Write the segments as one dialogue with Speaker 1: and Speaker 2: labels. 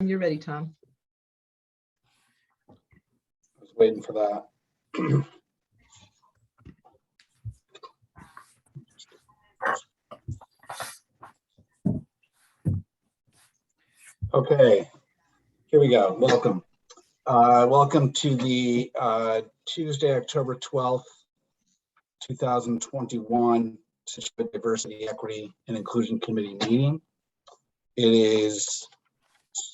Speaker 1: You're ready, Tom.
Speaker 2: I was waiting for that. Okay, here we go. Welcome. Welcome to the Tuesday, October 12th, 2021 Scituate Diversity, Equity, and Inclusion Committee meeting. It is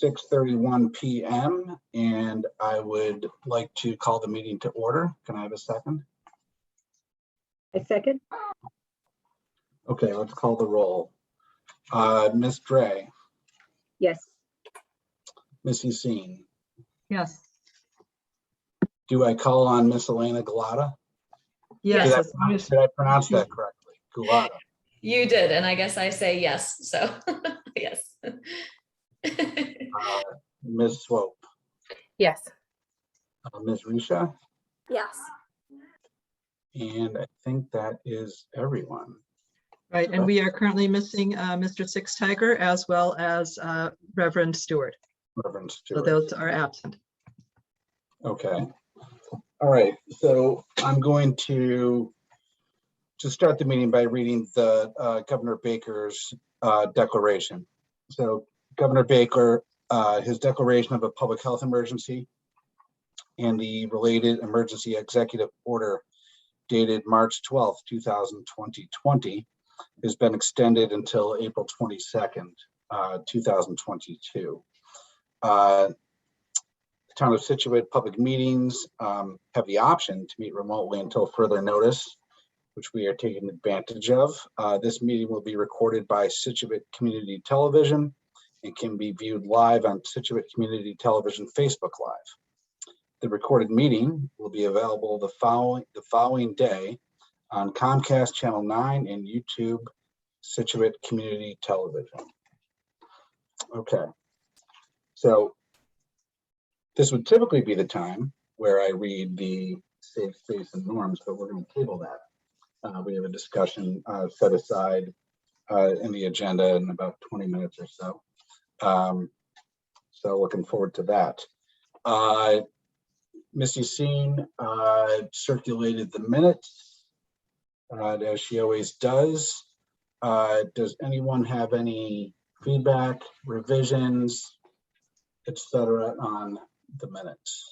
Speaker 2: 6:31 p.m. and I would like to call the meeting to order. Can I have a second?
Speaker 3: A second.
Speaker 2: Okay, let's call the roll. Ms. Dre,
Speaker 3: Yes.
Speaker 2: Ms. Yassine.
Speaker 1: Yes.
Speaker 2: Do I call on Miss Elena Gulata?
Speaker 1: Yes.
Speaker 2: Did
Speaker 1: As long as,
Speaker 2: I pronounce that correctly? Gulata.
Speaker 4: You did, and I guess I say yes, so yes.
Speaker 2: Ms. Swope,
Speaker 3: Yes.
Speaker 2: Ms. Risha,
Speaker 3: Yes.
Speaker 2: and I think that is everyone.
Speaker 1: right, and we are currently missing Mr. Six Tiger as well as Reverend Stewart.
Speaker 2: Reverend
Speaker 1: So
Speaker 2: Stewart.
Speaker 1: those are absent.
Speaker 2: Okay. All right. So I'm going to start the meeting by reading the Governor Baker's declaration. So Governor Baker, his declaration of a public health emergency and the related emergency executive order dated March 12th, 2020 has been extended until April 22nd, 2022. The town of Scituate public meetings have the option to meet remotely until further notice, which we are taking advantage of. This meeting will be recorded by Scituate Community Television and can be viewed live on Scituate Community Television Facebook Live. The recorded meeting will be available the following day on Comcast Channel 9 and YouTube Scituate Community Television. Okay, so this would typically be the time where I read the safe space and norms, but we're going to table that. We have a discussion set aside in the agenda in about 20 minutes or so. So looking forward to that. Ms. Yassine circulated the minutes as she always does. Does anyone have any feedback, revisions, etc. on the minutes?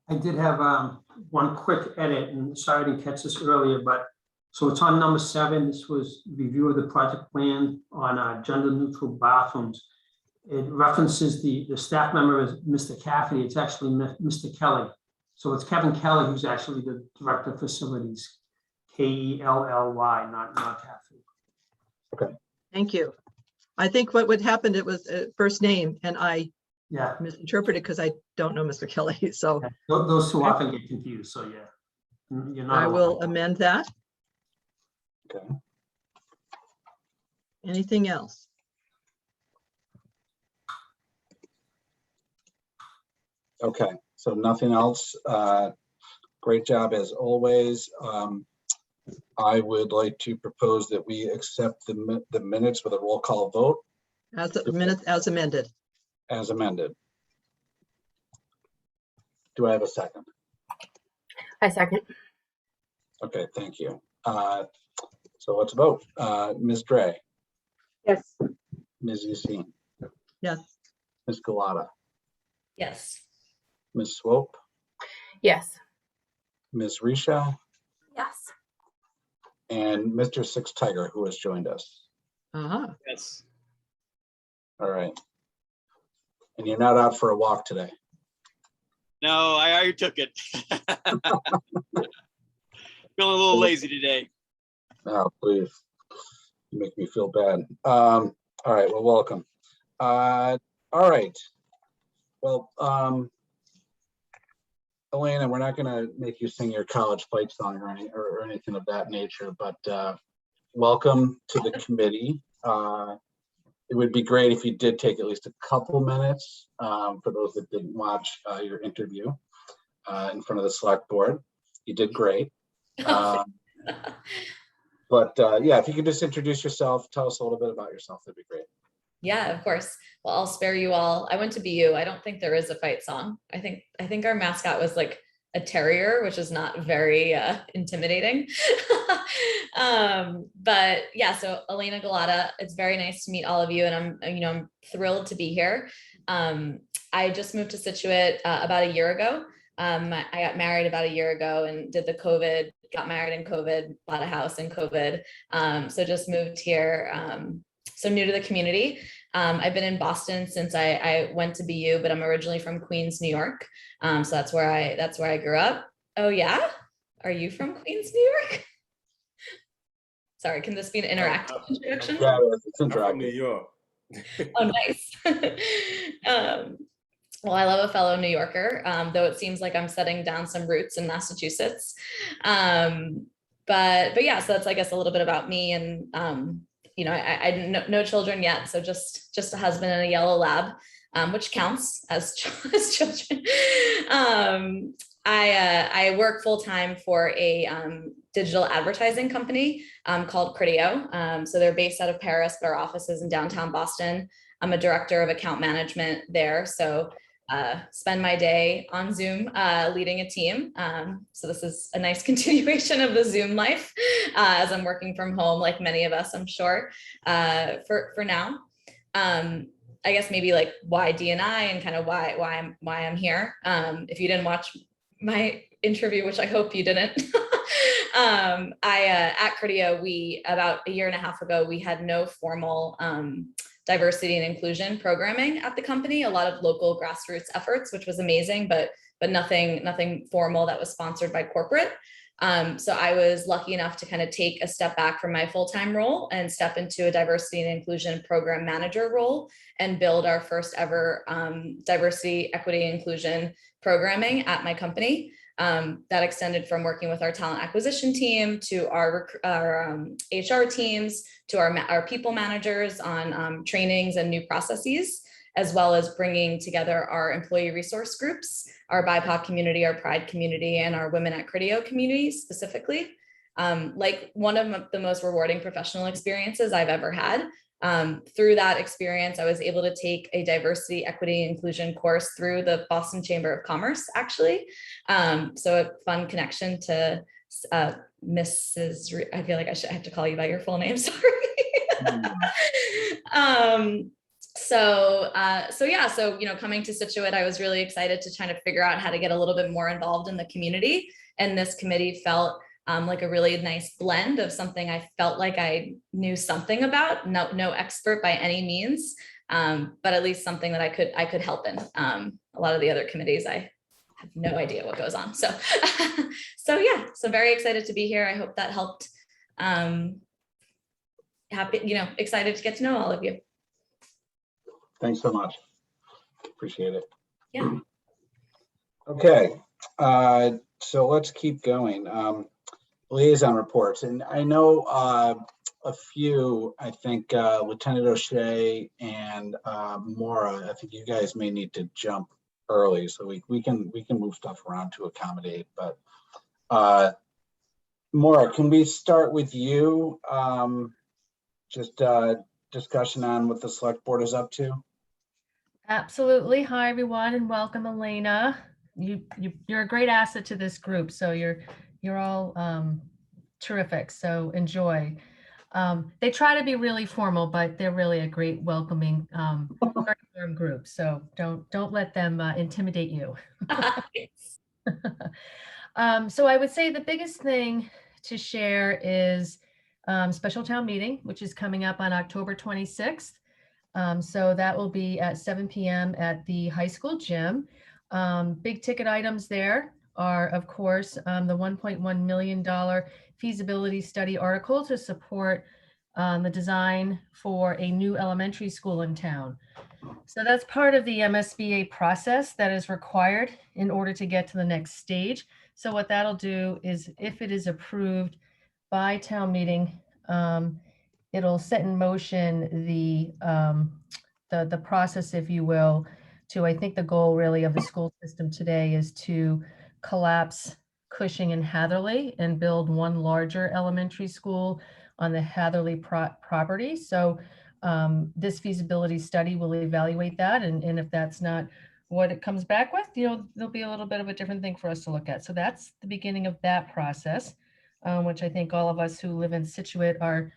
Speaker 5: I did have one quick edit, and sorry I didn't catch this earlier, but so it's on number 7. This was review of the project plan on gender neutral bathrooms. It references the staff member as Mr. Cafferty. It's actually Mr. Kelly. So it's Kevin Kelly who's actually the director of facilities. Kelly, not Cafferty.
Speaker 2: Okay.
Speaker 1: Thank you. I think what would happen, it was first name and I
Speaker 5: Yeah.
Speaker 1: misinterpreted because I don't know Mr. Kelly. So
Speaker 5: Yeah. Those two often get confused. So yeah, you're not.
Speaker 1: I will amend that.
Speaker 2: Okay.
Speaker 1: Anything else?
Speaker 2: Okay, so nothing else. Great job as always. I would like to propose that we accept the minutes with a roll call vote
Speaker 1: As the minutes as amended.
Speaker 2: as amended. Do I have a second?
Speaker 3: I second.
Speaker 2: Okay, thank you. So let's vote. Ms. Dre,
Speaker 3: Yes.
Speaker 2: Ms. Yassine,
Speaker 1: Yes.
Speaker 2: Ms. Gulata,
Speaker 4: Yes.
Speaker 2: Ms. Swope,
Speaker 3: Yes.
Speaker 2: Ms. Risha,
Speaker 3: Yes.
Speaker 2: and Mr. Six Tiger, who has joined us.
Speaker 1: Uh-huh.
Speaker 6: Yes.
Speaker 2: All right. And you're not out for a walk today.
Speaker 6: No, I already took it. Feeling a little lazy today.
Speaker 2: Oh, please. You make me feel bad. All right, well, welcome. All right. Well, Elena, we're not gonna make you sing your college fight song or anything of that nature, but welcome to the committee. It would be great if you did take at least a couple minutes for those that didn't watch your interview in front of the select board. You did great. But yeah, if you could just introduce yourself, tell us a little bit about yourself, that'd be great.
Speaker 4: Yeah, of course. Well, I'll spare you all. I went to BU. I don't think there is a fight song. I think our mascot was like a terrier, which is not very intimidating. But yeah, so Elena Galata, it's very nice to meet all of you, and I'm thrilled to be here. I just moved to Scituate about a year ago. I got married about a year ago and got married in COVID, bought a house in COVID. So just moved here. So new to the community. I've been in Boston since I went to BU, but I'm originally from Queens, New York. So that's where I grew up. Oh yeah? Are you from Queens, New York? Sorry, can this be an interactive introduction?
Speaker 2: Yeah, it's
Speaker 7: I'm from New
Speaker 2: interactive.
Speaker 7: York.
Speaker 4: Oh, nice. Well, I love a fellow New Yorker, though it seems like I'm setting down some roots in Massachusetts. But yeah, so that's, I guess, a little bit about me. And I no children yet, so just a husband and a yellow lab, which counts as children. I work full time for a digital advertising company called Criteo. So they're based out of Paris, but our office is in downtown Boston. I'm a director of account management there. So spend my day on Zoom leading a team. So this is a nice continuation of the Zoom life as I'm working from home, like many of us, I'm sure, for now. I guess maybe like why D&I and kind of why I'm here. If you didn't watch my interview, which I hope you didn't, at Criteo, we about a year and a half ago, we had no formal diversity and inclusion programming at the company, a lot of local grassroots efforts, which was amazing, but nothing formal that was sponsored by corporate. So I was lucky enough to kind of take a step back from my full-time role and step into a diversity and inclusion program manager role and build our first ever diversity, equity, and inclusion programming at my company. That extended from working with our talent acquisition team to our HR teams, to our people managers on trainings and new processes, as well as bringing together our employee resource groups, our BIPOC community, our Pride community, and our Women at Criteo community specifically. Like one of the most rewarding professional experiences I've ever had. Through that experience, I was able to take a diversity, equity, inclusion course through the Boston Chamber of Commerce, actually. So a fun connection to Mrs. I feel like I have to call you by your full name, sorry. So coming to Scituate, I was really excited to try to figure out how to get a little bit more involved in the community. And this committee felt like a really nice blend of something I felt like I knew something about, no expert by any means, but at least something that I could help in. A lot of the other committees, I have no idea what goes on. So, so very excited to be here. I hope that helped. Excited to get to know all of you.
Speaker 2: Thanks so much. Appreciate it.
Speaker 4: Yeah.
Speaker 2: Okay, so let's keep going. Liaison reports, and I know a few, I think Lieutenant O'Shea and Maura, I think you guys may need to jump early, so we can move stuff around to accommodate, but Maura, can we start with you? Just discussion on what the select board is up to.
Speaker 8: Absolutely. Hi, everyone, and welcome, Elena. You're a great asset to this group, so you're all terrific, so enjoy. They try to be really formal, but they're really a great welcoming very warm group, so don't let them intimidate you. So I would say the biggest thing to share is special town meeting, which is coming up on October 26th. So that will be at 7 p.m. at the high school gym. Big ticket items there are, of course, the $1.1 million feasibility study article to support the design for a new elementary school in town. So that's part of the MSBA process that is required in order to get to the next stage. So what that'll do is, if it is approved by town meeting, it'll set in motion the process, if you will, to, I think the goal really of the school system today is to collapse Cushing and Hatherley and build one larger elementary school on the Hatherley property. So This feasibility study will evaluate that, and if that's not what it comes back with, there'll be a little bit of a different thing for us to look at. So that's the beginning of that process, which I think all of us who live in Scituate are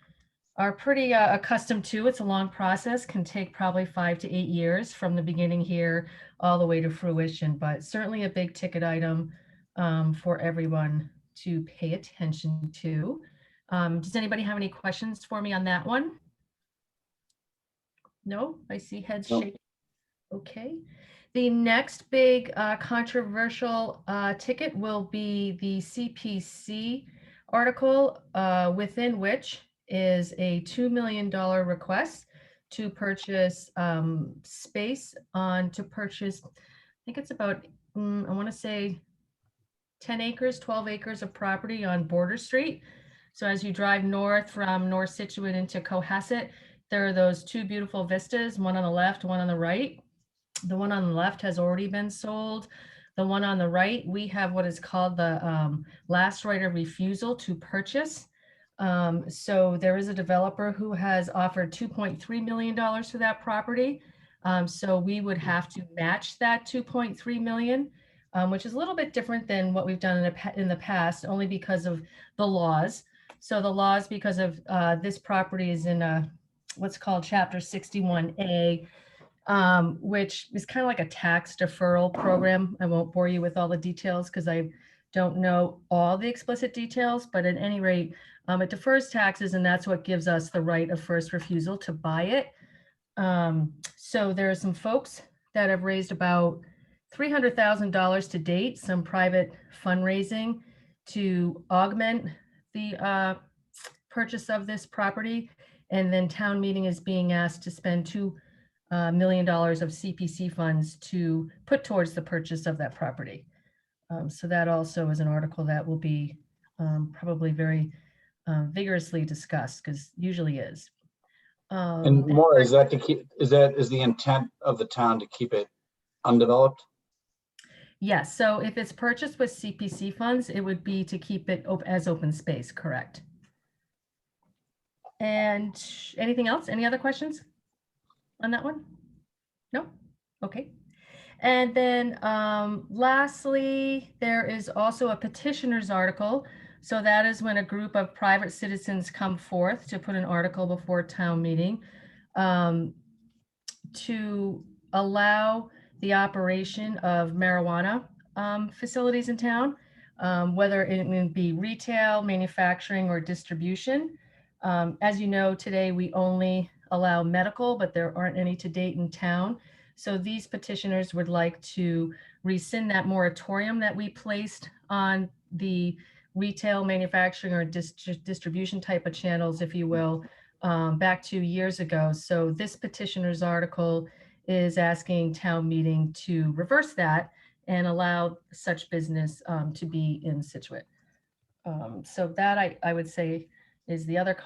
Speaker 8: pretty accustomed to. It's a long process, can take probably 5 to 8 years from the beginning here all the way to fruition, but certainly a big ticket item for everyone to pay attention to. Does anybody have any questions for me on that one? No, I see heads
Speaker 2: No.
Speaker 8: shaking. Okay. The next big controversial ticket will be the CPC article, within which is a $2 million request to purchase space to purchase, I think it's about, I want to say 10 acres, 12 acres of property on Border Street. So as you drive north from North Scituate into Cohasset, there are those two beautiful vistas, one on the left, one on the right. The one on the left has already been sold. The one on the right, we have what is called the last right of refusal to purchase. So there is a developer who has offered $2.3 million for that property. So we would have to match that 2.3 million, which is a little bit different than what we've done in the past, only because of the laws. So the laws, because of this property is in what's called Chapter 61A, which is kind of like a tax deferral program. I won't bore you with all the details because I don't know all the explicit details, but at any rate, it defers taxes, and that's what gives us the right of first refusal to buy it. So there are some folks that have raised about $300,000 to date, some private fundraising to augment the purchase of this property. And then town meeting is being asked to spend $2 million of CPC funds to put towards the purchase of that property. So that also is an article that will be probably very vigorously discussed, because usually is.
Speaker 2: And Maura, is the intent of the town to keep it undeveloped?
Speaker 8: Yes, so if it's purchased with CPC funds, it would be to keep it as open space, correct? And anything else? Any other questions on that one? No? Okay. And then lastly, there is also a petitioner's article. So that is when a group of private citizens come forth to put an article before town meeting to allow the operation of marijuana facilities in town, whether it may be retail, manufacturing, or distribution. As you know, today we only allow medical, but there aren't any to date in town. So these petitioners would like to rescind that moratorium that we placed on the retail, manufacturing, or distribution type of channels, if you will, back 2 years ago. So this petitioner's article is asking town meeting to reverse that and allow such business to be in Scituate. So that I would say is the other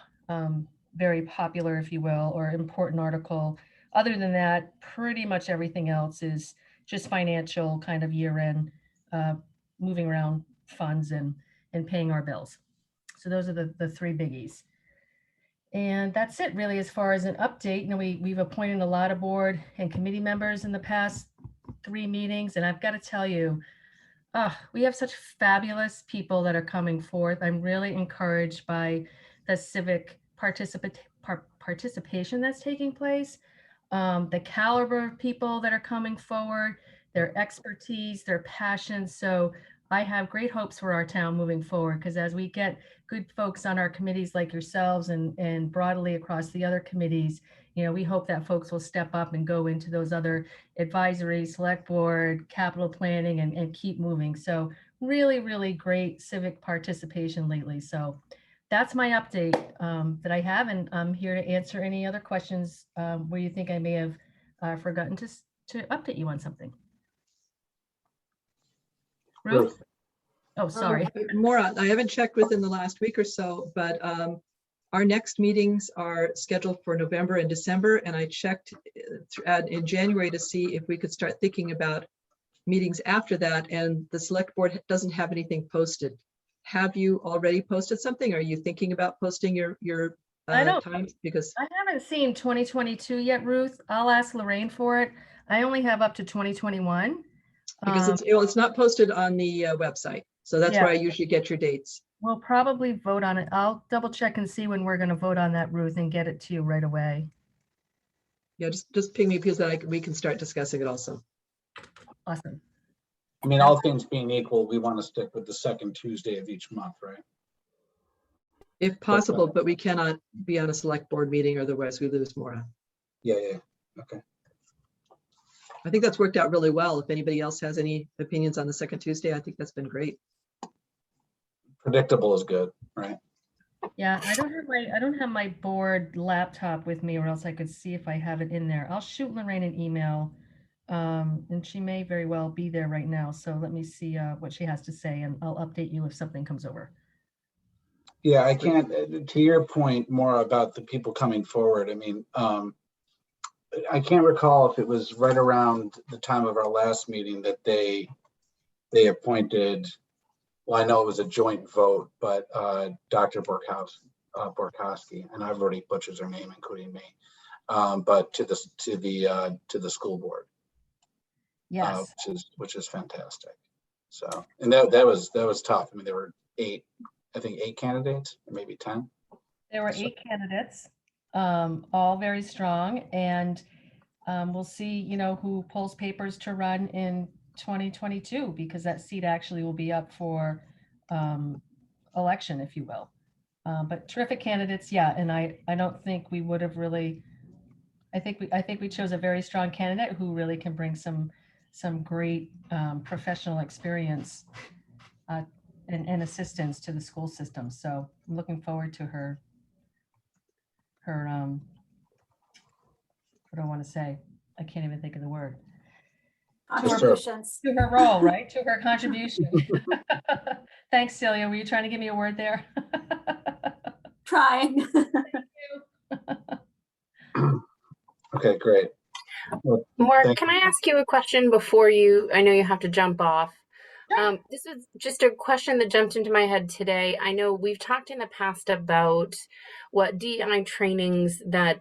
Speaker 8: very popular, if you will, or important article. Other than that, pretty much everything else is just financial kind of year-end, moving around funds and paying our bills. So those are the three biggies. And that's it really as far as an update. You know, we've appointed a lot of board and committee members in the past 3 meetings, and I've got to tell you, we have such fabulous people that are coming forth. I'm really encouraged by the civic participation that's taking place, the caliber of people that are coming forward, their expertise, their passion. So I have great hopes for our town moving forward, because as we get good folks on our committees like yourselves and broadly across the other committees, you know, we hope that folks will step up and go into those other advisory, select board, capital planning, and keep moving. So really, really great civic participation lately. So that's my update that I have, and I'm here to answer any other questions where you think I may have forgotten to update you on something. Ruth? Oh, sorry.
Speaker 1: Maura, I haven't checked within the last week or so, but our next meetings are scheduled for November and December, and I checked in January to see if we could start thinking about meetings after that, and the select board doesn't have anything posted. Have you already posted something? Are you thinking about posting your
Speaker 8: I don't-
Speaker 1: times? Because,
Speaker 8: I haven't seen 2022 yet, Ruth. I'll ask Lorraine for it. I only have up to 2021.
Speaker 1: it's not posted on the website. So that's where
Speaker 8: Yeah.
Speaker 1: I usually get your dates.
Speaker 8: We'll probably vote on it. I'll double check and see when we're going to vote on that, Ruth, and get it to you right away.
Speaker 1: Yeah, just ping me because then we can start discussing it also.
Speaker 8: Awesome.
Speaker 2: I mean, all things being equal, we want to stick with the second Tuesday of each month, right?
Speaker 1: If possible, but we cannot be on a select board meeting, otherwise we lose more.
Speaker 2: Yeah. Okay.
Speaker 1: I think that's worked out really well. If anybody else has any opinions on the second Tuesday, I think that's been great.
Speaker 2: Predictable is good, right?
Speaker 8: Yeah, I don't have my board laptop with me, or else I could see if I have it in there. I'll shoot Lorraine an email, and she may very well be there right now. So let me see what she has to say, and I'll update you if something comes over.
Speaker 2: Yeah, I can't, to your point more about the people coming forward. I mean, I can't recall if it was right around the time of our last meeting that they appointed, well, I know it was a joint vote, but Dr. Borkowski, and I've already butchered her name, including me, but to the school board.
Speaker 8: Yes.
Speaker 2: Which is fantastic. So, and that was tough. I mean, there were 8 candidates, or maybe 10.
Speaker 8: There were 8 candidates, all very strong, and we'll see, who pulls papers to run in 2022, because that seat actually will be up for election, if you will. But terrific candidates, yeah, and I don't think we would have really. I think we chose a very strong candidate who really can bring some great professional experience and assistance to the school system. So I'm looking forward to her what do I want to say? I can't even think of the word.
Speaker 3: Contributions.
Speaker 8: To her role, right? To her contribution. Thanks, Celia. Were you trying to give me a word there?
Speaker 3: Trying.
Speaker 2: Okay, great. Well,
Speaker 7: Mark, can I ask you a question before I know you have to jump off.
Speaker 8: Sure.
Speaker 7: This was just a question that jumped into my head today. I know we've talked in the past about what DEI trainings that,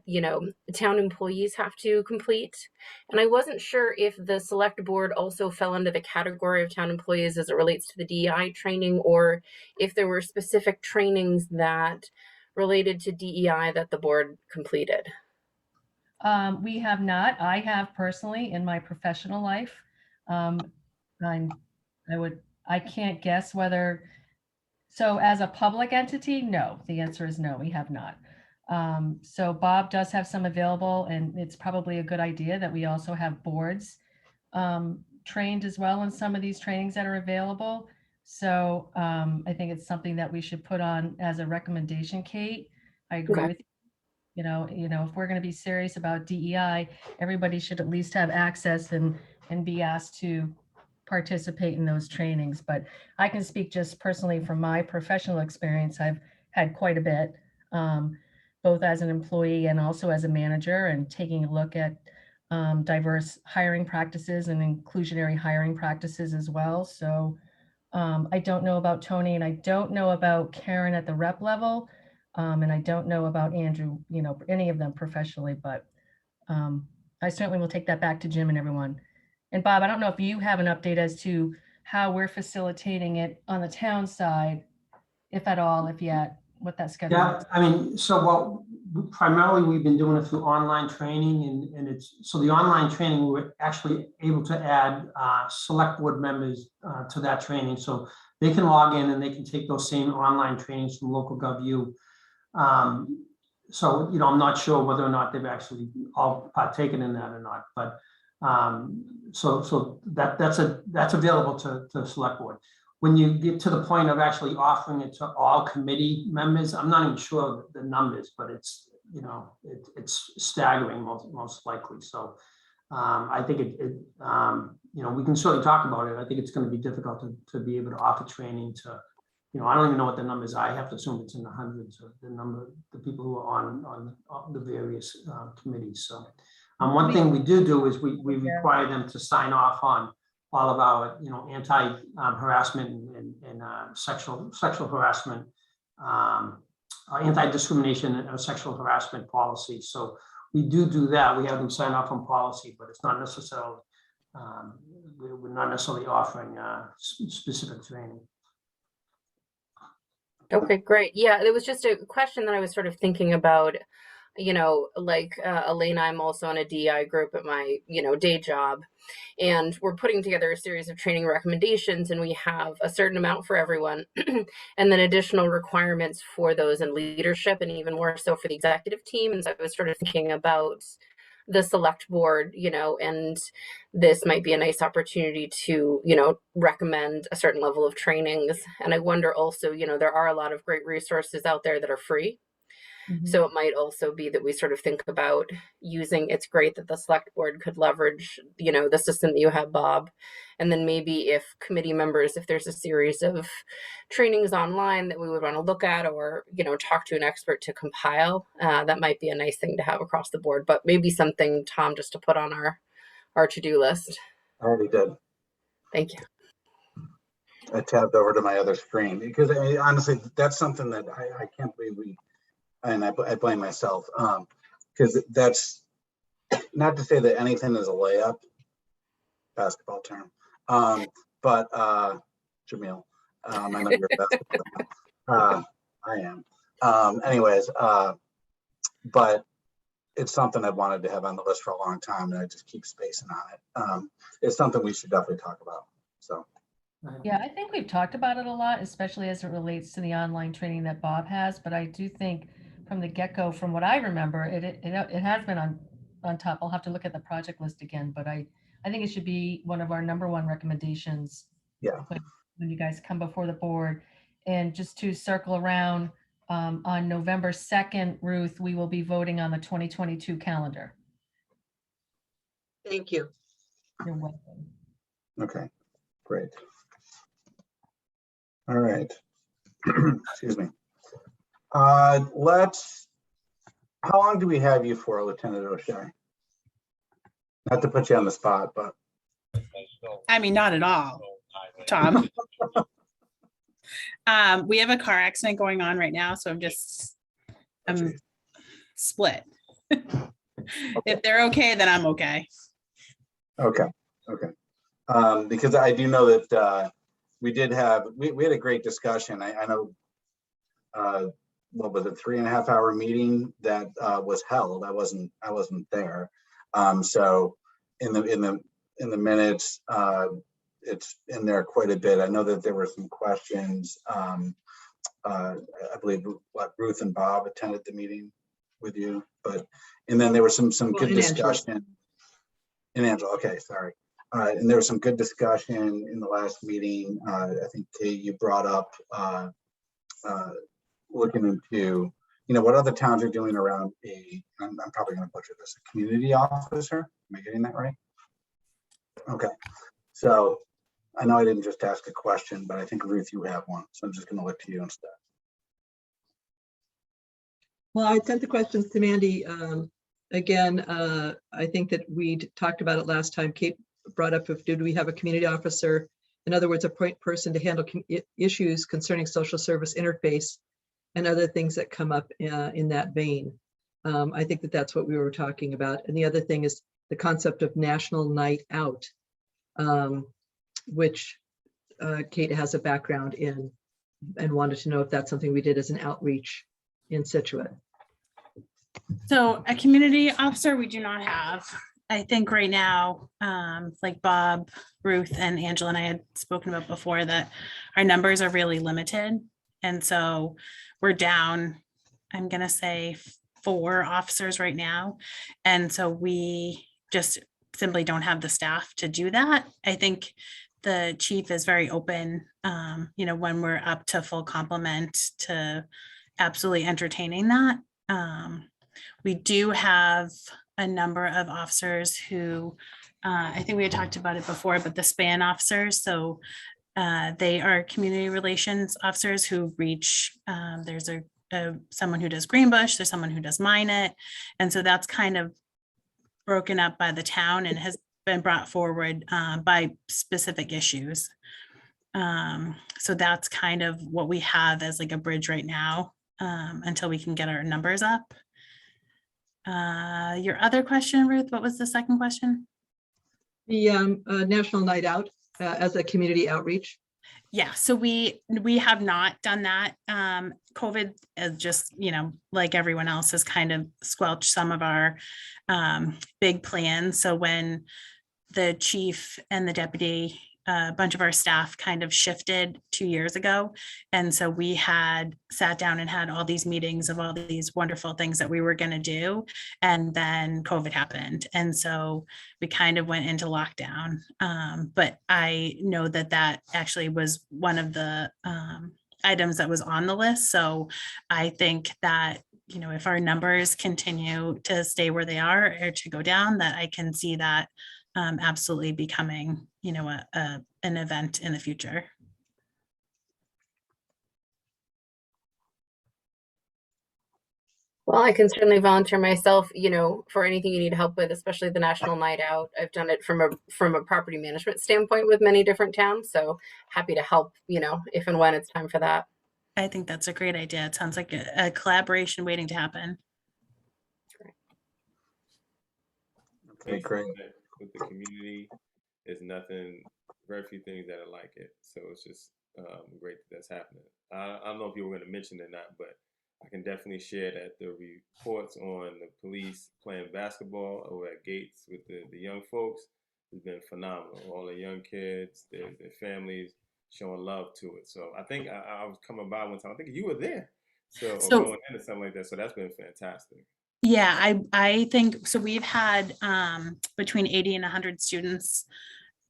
Speaker 7: town employees have to complete. And I wasn't sure if the select board also fell under the category of town employees as it relates to the DEI training, or if there were specific trainings that related to DEI that the board completed.
Speaker 8: We have not. I have personally in my professional life. I can't guess whether, so as a public entity, no, the answer is no, we have not. So Bob does have some available, and it's probably a good idea that we also have boards trained as well in some of these trainings that are available. So I think it's something that we should put on as a recommendation, Kate. I agree with you. If we're going to be serious about DEI, everybody should at least have access and be asked to participate in those trainings. But I can speak just personally from my professional experience. I've had quite a bit, both as an employee and also as a manager, and taking a look at diverse hiring practices and inclusionary hiring practices as well. So I don't know about Tony, and I don't know about Karen at the rep level. And I don't know about Andrew, any of them professionally, but I certainly will take that back to Jim and everyone. And Bob, I don't know if you have an update as to how we're facilitating it on the town side, if at all, if yet, what that schedule
Speaker 5: Yeah,
Speaker 8: is.
Speaker 5: I mean, so primarily we've been doing it through online training, and so the online training, we're actually able to add select board members to that training, so they can log in and they can take those same online trainings from local GovU. So, I'm not sure whether or not they've actually all partaken in that or not, but so that's available to select board. When you get to the point of actually offering it to all committee members, I'm not even sure the numbers, but it's staggering most likely. So I think we can certainly talk about it. I think it's going to be difficult to be able to offer training to, I don't even know what the numbers are. I have to assume it's in the hundreds of the people who are on the various committees. So one thing we do is we require them to sign off on all of our, anti harassment and sexual harassment anti-discrimination and sexual harassment policy. So we do that. We have them sign off on policy, but it's not necessarily, we're not necessarily offering specific training.
Speaker 7: Okay, great. Yeah, it was just a question that I was sort of thinking about, you know, like Elena, I'm also in a DEI group at my, you know, day job, and we're putting together a series of training recommendations, and we have a certain amount for everyone, and then additional requirements for those in leadership, and even more so for the executive team. And so I was sort of thinking about the select board, you know, and this might be a nice opportunity to, you know, recommend a certain level of trainings. And I wonder also, you know, there are a lot of great resources out there that are free. So it might also be that we sort of think about using, it's great that the select board could leverage, you know, the system that you have, Bob. And then maybe if committee members, if there's a series of trainings online that we would want to look at, or, you know, talk to an expert to compile, that might be a nice thing to have across the board, but maybe something, Tom, just to put on our to-do list.
Speaker 2: I already did.
Speaker 7: Thank you.
Speaker 2: I tabbed over to my other screen because I mean, honestly, that's something that I can't believe I blame myself, because that's not to say that anything is a layup, basketball term, but Jameel, I know you're a basketball. I am. Anyways, but it's something I've wanted to have on the list for a long time, and I just keep spacing on it. It's something we should definitely talk about. So.
Speaker 8: Yeah, I think we've talked about it a lot, especially as it relates to the online training that Bob has. But I do think from the get-go, from what I remember, it has been on top. I'll have to look at the project list again, but I think it should be one of our #1 recommendations.
Speaker 2: Yeah.
Speaker 8: When you guys come before the board. And just to circle around, on November 2nd, Ruth, we will be voting on the 2022 calendar.
Speaker 1: Thank you.
Speaker 8: You're welcome.
Speaker 2: Okay, great. All right. Excuse me. How long do we have you for, Lieutenant O'Shea? Not to put you on the spot, but.
Speaker 9: I mean, not at all, Tom. We have a car accident going on right now, so I'm split. If they're okay, then I'm okay.
Speaker 2: Okay. Because I do know that we did have, we had a great discussion. I know, what was it, 3.5 hour meeting that was held. I wasn't there. So in the minutes, it's in there quite a bit. I know that there were some questions. I believe Ruth and Bob attended the meeting with you, and then there was some good discussion. And Angela, okay, sorry. And there was some good discussion in the last meeting. I think Kate, you brought up looking into, what other towns are doing around I'm probably going to butcher this, a community officer. Am I getting that right? Okay. So I know I didn't just ask a question, but I think Ruth, you have one. So I'm just going to look to you instead.
Speaker 1: Well, I sent the questions to Mandy. Again, I think that we talked about it last time. Kate brought up, did we have a community officer? In other words, a point person to handle issues concerning social service interface and other things that come up in that vein. I think that that's what we were talking about. And the other thing is the concept of National Night Out, which Kate has a background in and wanted to know if that's something we did as an outreach in Scituate.
Speaker 9: So a community officer we do not have. I think right now, like Bob, Ruth, and Angela and I had spoken about before, that our numbers are really limited. And so we're down, I'm going to say 4 officers right now. And so we just simply don't have the staff to do that. I think the chief is very open, when we're up to full complement, to absolutely entertaining that. We do have a number of officers who, I think we had talked about it before, but the SPAN officers. So they are community relations officers who reach, there's someone who does Greenbush, there's someone who does Minot. And so that's kind of broken up by the town and has been brought forward by specific issues. So that's kind of what we have as like a bridge right now. until we can get our numbers up. Your other question, Ruth, what was the second question?
Speaker 1: The National Night Out as a community outreach.
Speaker 9: Yeah, so we have not done that. COVID just, like everyone else, has kind of squelched some of our big plans. So when the chief and the deputy, a bunch of our staff kind of shifted 2 years ago. And so we had sat down and had all these meetings of all these wonderful things that we were going to do. And then COVID happened. And so we kind of went into lockdown. But I know that that actually was one of the items that was on the list. So I think that, if our numbers continue to stay where they are or to go down, that I can see that absolutely becoming, an event in the future.
Speaker 7: Well, I can certainly volunteer myself, for anything you need help with, especially the National Night Out. I've done it from a property management standpoint with many different towns. So happy to help, if and when it's time for that.
Speaker 9: I think that's a great idea. It sounds like a collaboration waiting to happen.
Speaker 2: Okay, great.
Speaker 10: With the community, there's very few things that are like it. So it's just great that that's happening. I don't know if you were going to mention it or not, but I can definitely share that the reports on the police playing basketball over at Gates with the young folks has been phenomenal. All the young kids, their families showing love to it. So I think I was coming by one time. I think you were there. So going into something like that. So that's been fantastic.
Speaker 9: Yeah, I think so. We've had between 80 and 100 students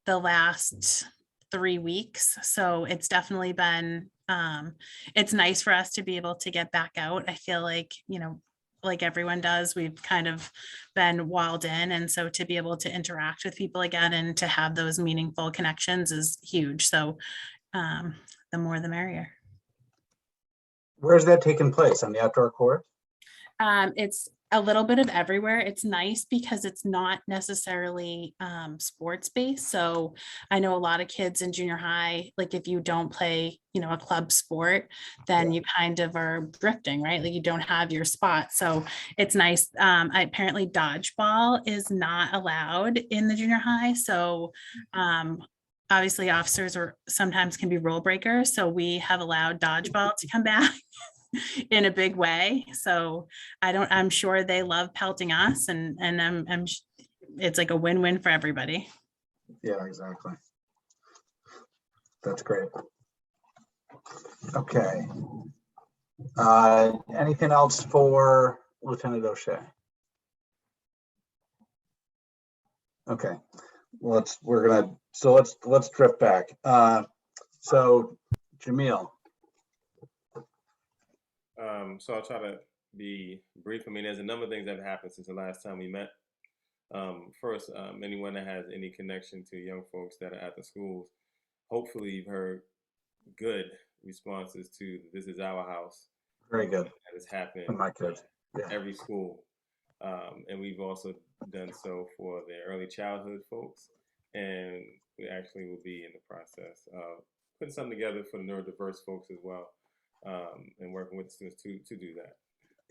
Speaker 9: the last 3 weeks. So it's definitely been, it's nice for us to be able to get back out. I feel like, like everyone does, we've kind of been walled in. And so to be able to interact with people again and to have those meaningful connections is huge. So the more the merrier.
Speaker 2: Where's that taking place? On the outdoor court?
Speaker 9: It's a little bit of everywhere. It's nice because it's not necessarily sports based. So I know a lot of kids in junior high, like if you don't play, a club sport, then you kind of are drifting, right? Like you don't have your spot. So it's nice. Apparently dodgeball is not allowed in the junior high. So obviously officers sometimes can be rule breakers. So we have allowed dodgeball to come back in a big way. So I'm sure they love pelting us and it's like a win-win for everybody.
Speaker 2: Yeah, exactly. That's great. Okay. Anything else for Lieutenant O'Shea? Okay. Let's drift back. So Jameel.
Speaker 10: So I'll try to be brief. I mean, there's a number of things that have happened since the last time we met. First, anyone that has any connection to young folks that are at the schools, hopefully you've heard good responses to "This is our house."
Speaker 2: Very good.
Speaker 10: That has happened
Speaker 2: for my kids. Yeah.
Speaker 10: every school. And we've also done so for the early childhood folks. And we actually will be in the process of putting something together for the neurodiverse folks as well. And working with the students to do that.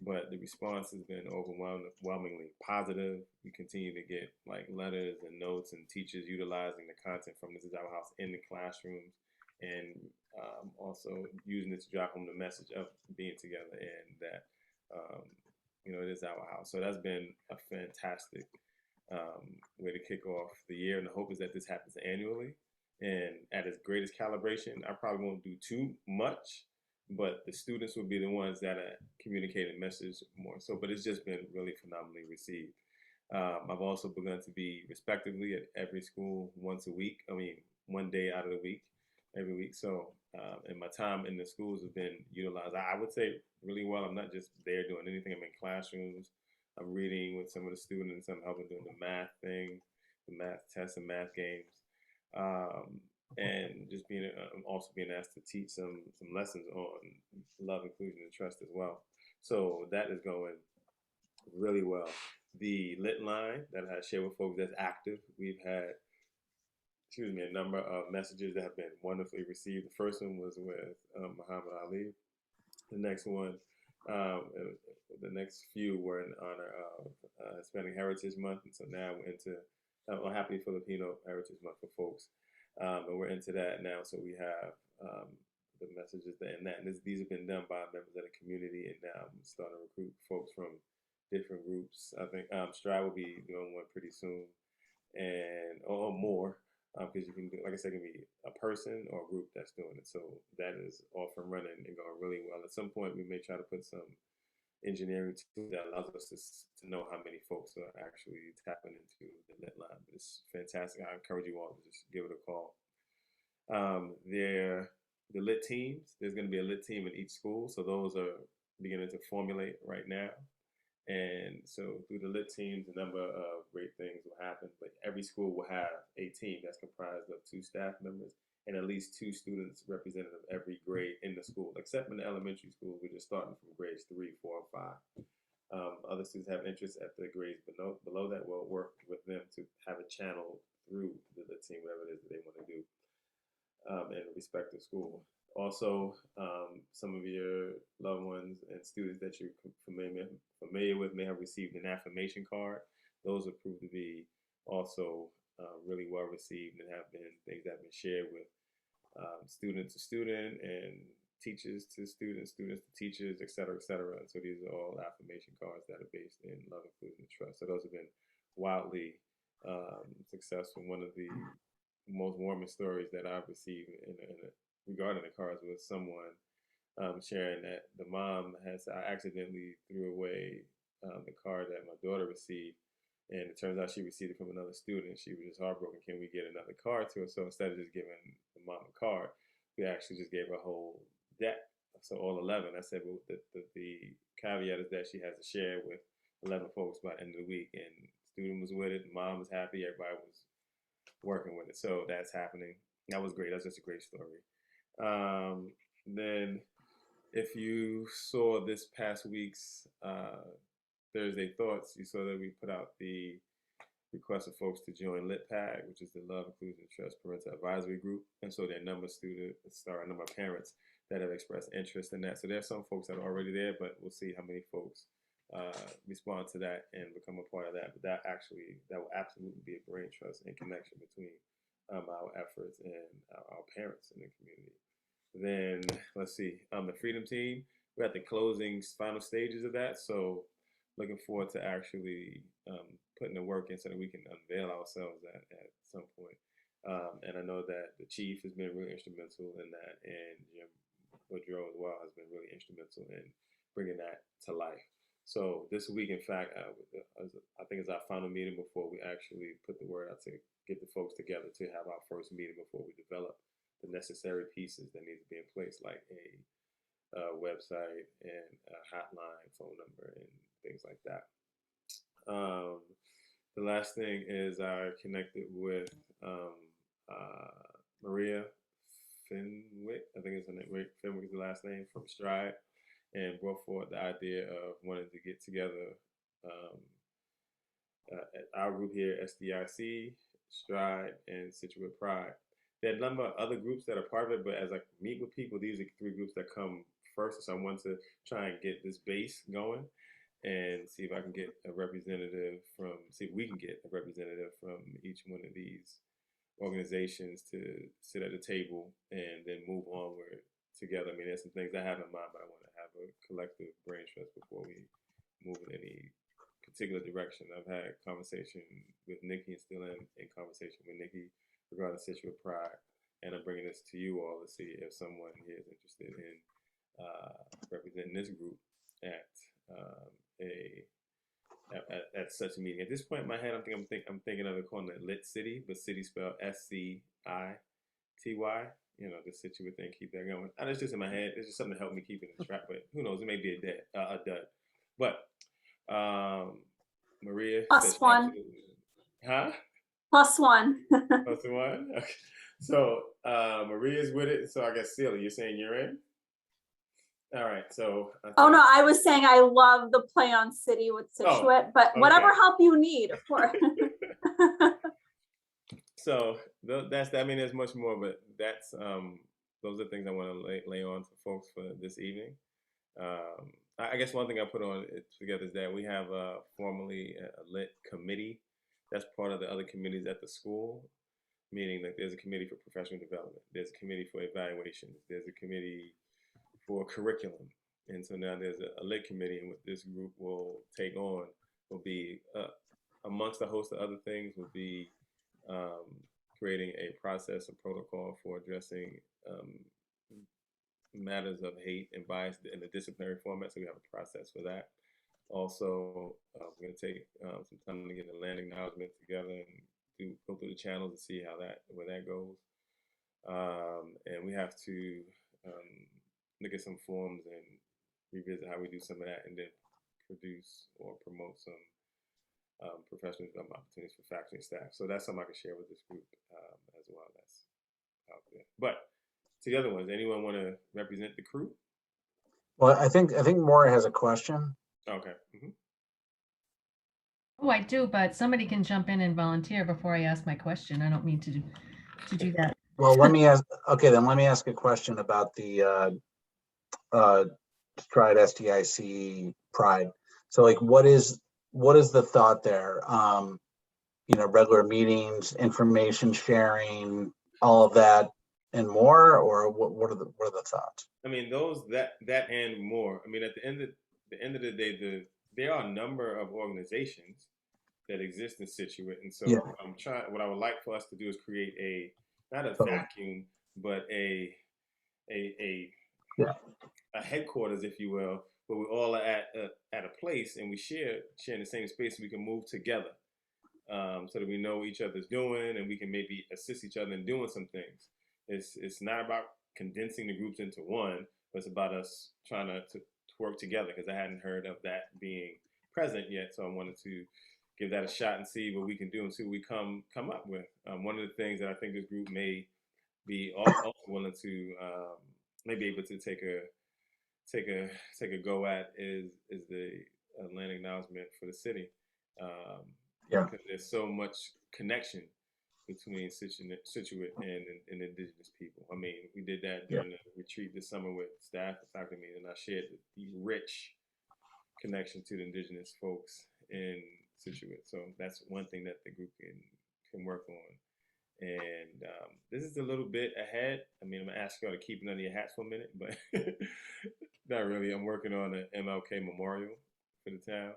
Speaker 10: But the response has been overwhelmingly positive. We continue to get like letters and notes and teachers utilizing the content from This Is Our House in the classrooms, and also using it to drive home the message of being together and that, it is our house. So that's been a fantastic way to kick off the year. And the hope is that this happens annually. And at its greatest calibration, I probably won't do too much, but the students will be the ones that are communicating message more so. But it's just been really phenomenally received. I've also begun to be respectively at every school once a week. I mean, one day out of the week, every week. So, and my time in the schools has been utilized, I would say, really well. I'm not just there doing anything. I'm in classrooms. I'm reading with some of the students. I'm helping doing the math thing, the math tests and math games. And just also being asked to teach some lessons on love, inclusion, and trust as well. So that is going really well. The lit line that I shared with folks that's active, we've had, a number of messages that have been wonderfully received. The first one was with Muhammad Ali. The next one The next few were in honor of Hispanic Heritage Month, and so now we're into Happy Filipino Heritage Month for folks, and we're into that now. So we have the messages that and that, and these have been done by members of the community, and now I'm starting to recruit folks from different groups. I think Stride will be doing one pretty soon, and or more. Because you can do, like I said, it can be a person or a group that's doing it. So that is off and running and going really well. At some point, we may try to put some engineering tool that allows us to know how many folks are actually tapping into the lit line. It's fantastic. I encourage you all to just give it a call. The lit teams, there's going to be a lit team in each school. So those are beginning to formulate right now. And so through the lit teams, a number of great things will happen, but every school will have a team that's comprised of 2 staff members and at least 2 students representative of every grade in the school, except in the elementary schools, we're just starting from grades 3, 4, and 5. Other students have interest at the grades below that. We'll work with them to have a channel through the lit team, whatever it is that they want to do in a respective school. Also, some of your loved ones and students that you're familiar with may have received an affirmation card. Those have proved to be also really well received and have been things that have been shared with student to student and teachers to students, students to teachers, et cetera, et cetera. And so these are all affirmation cards that are based in love, inclusion, and trust. So those have been wildly successful. One of the most warming stories that I've received regarding the cards was someone sharing that the mom I accidentally threw away the card that my daughter received, and it turns out she received it from another student. She was just heartbroken. Can we get another card to her? So instead of just giving the mom a card, we actually just gave her a whole deck. So all 11. I said, well, the caveat is that she has to share with 11 folks by the end of the week, and the student was with it. The mom was happy. Everybody was working with it. So that's happening. That was great. That's just a great story. Then if you saw this past week's Thursday Thoughts, you saw that we put out the request of folks to join LitPAG, which is the Love, Inclusion, Trust Parental Advisory Group. And so there are a number of parents that have expressed interest in that. So there are some folks that are already there, but we'll see how many folks respond to that and become a part of that. But that will absolutely be a brain trust and connection between our efforts and our parents in the community. Then let's see, the Freedom Team, we're at the closing final stages of that. So looking forward to actually putting the work in so that we can unveil ourselves at some point. And I know that the chief has been really instrumental in that, and Jim Woodrow as well has been really instrumental in bringing that to life. So this week, in fact, I think it's our final meeting before we actually put the word out to get the folks together to have our first meeting before we develop the necessary pieces that need to be in place, like a website and a hotline, phone number, and things like that. The last thing is I connected with Maria Fenwick, I think it's her name. Fenwick is the last name, from Stride, and brought forward the idea of wanting to get together at our group here, SDIC, Stride, and Scituate Pride. There are a number of other groups that are part of it, but as I meet with people, these are 3 groups that come first. So I want to try and get this base going and see if we can get a representative from each one of these organizations to sit at the table and then move onward together. I mean, there's some things I have in mind, but I want to have a collective brain trust before we move in any particular direction. I've had conversation with Nikki and still in conversation with Nikki regarding Scituate Pride, and I'm bringing this to you all to see if someone here is interested in representing this group at such a meeting. At this point in my head, I'm thinking of it calling it Lit City, but city spelled SCITY. You know, the Scituate thing, keep that going. And it's just in my head. It's just something to help me keep it in track. But who knows? It may be a dud. But Maria.
Speaker 3: +1.
Speaker 10: Huh?
Speaker 3: +1.
Speaker 10: +1. Okay. So Maria's with it. So I guess Celia, you're saying you're in? All right. So.
Speaker 3: Oh no, I was saying I love the play on city with Scituate, but whatever help you need, of course.
Speaker 10: So that's that. I mean, there's much more, but that's those are things I want to lay on for folks for this evening. I guess one thing I put on it together is that we have formally a lit committee that's part of the other committees at the school, meaning that there's a committee for professional development, there's a committee for evaluations, there's a committee for curriculum. And so now there's a lit committee, and what this group will take on will be, amongst a host of other things, will be creating a process, a protocol for addressing matters of hate and bias in the disciplinary format. So we have a process for that. Also, we're going to take some time to get a land acknowledgement together and go through the channels and see how where that goes. And we have to look at some forms and revisit how we do some of that, and then produce or promote some professional development opportunities for faculty and staff. So that's something I can share with this group as well. That's out there. But to the other ones, anyone want to represent the crew?
Speaker 2: Well, I think Maura has a question.
Speaker 10: Okay.
Speaker 8: Oh, I do, but somebody can jump in and volunteer before I ask my question. I don't mean to do that.
Speaker 2: Well, let me ask. Okay, then let me ask a question about the Stride SDIC Pride. So, like, what is the thought there? Regular meetings, information sharing, all of that, and more, or what are the thoughts?
Speaker 10: I mean, that and more. I mean, at the end of the day, there are a number of organizations that exist in Scituate, and so what I would like for us to do is create not a vacuum, but a headquarters, if you will, where we all are at a place and we share in the same space, so we can move together, so that we know what each other's doing and we can maybe assist each other in doing some things. It's not about condensing the groups into one, but it's about us trying to work together, because I hadn't heard of that being present yet. So I wanted to give that a shot and see what we can do and see what we come up with. One of the things that I think this group may be also willing to maybe able to take a go at is the land acknowledgement for the city. Because there's so much connection between Scituate and indigenous people. I mean, we did that during the retreat this summer with staff and faculty meeting, and I shared the rich connection to the indigenous folks in Scituate. So that's one thing that the group can work on. And this is a little bit ahead. I mean, I'm gonna ask y'all to keep it under your hats for a minute, but not really. I'm working on an MLK memorial for the town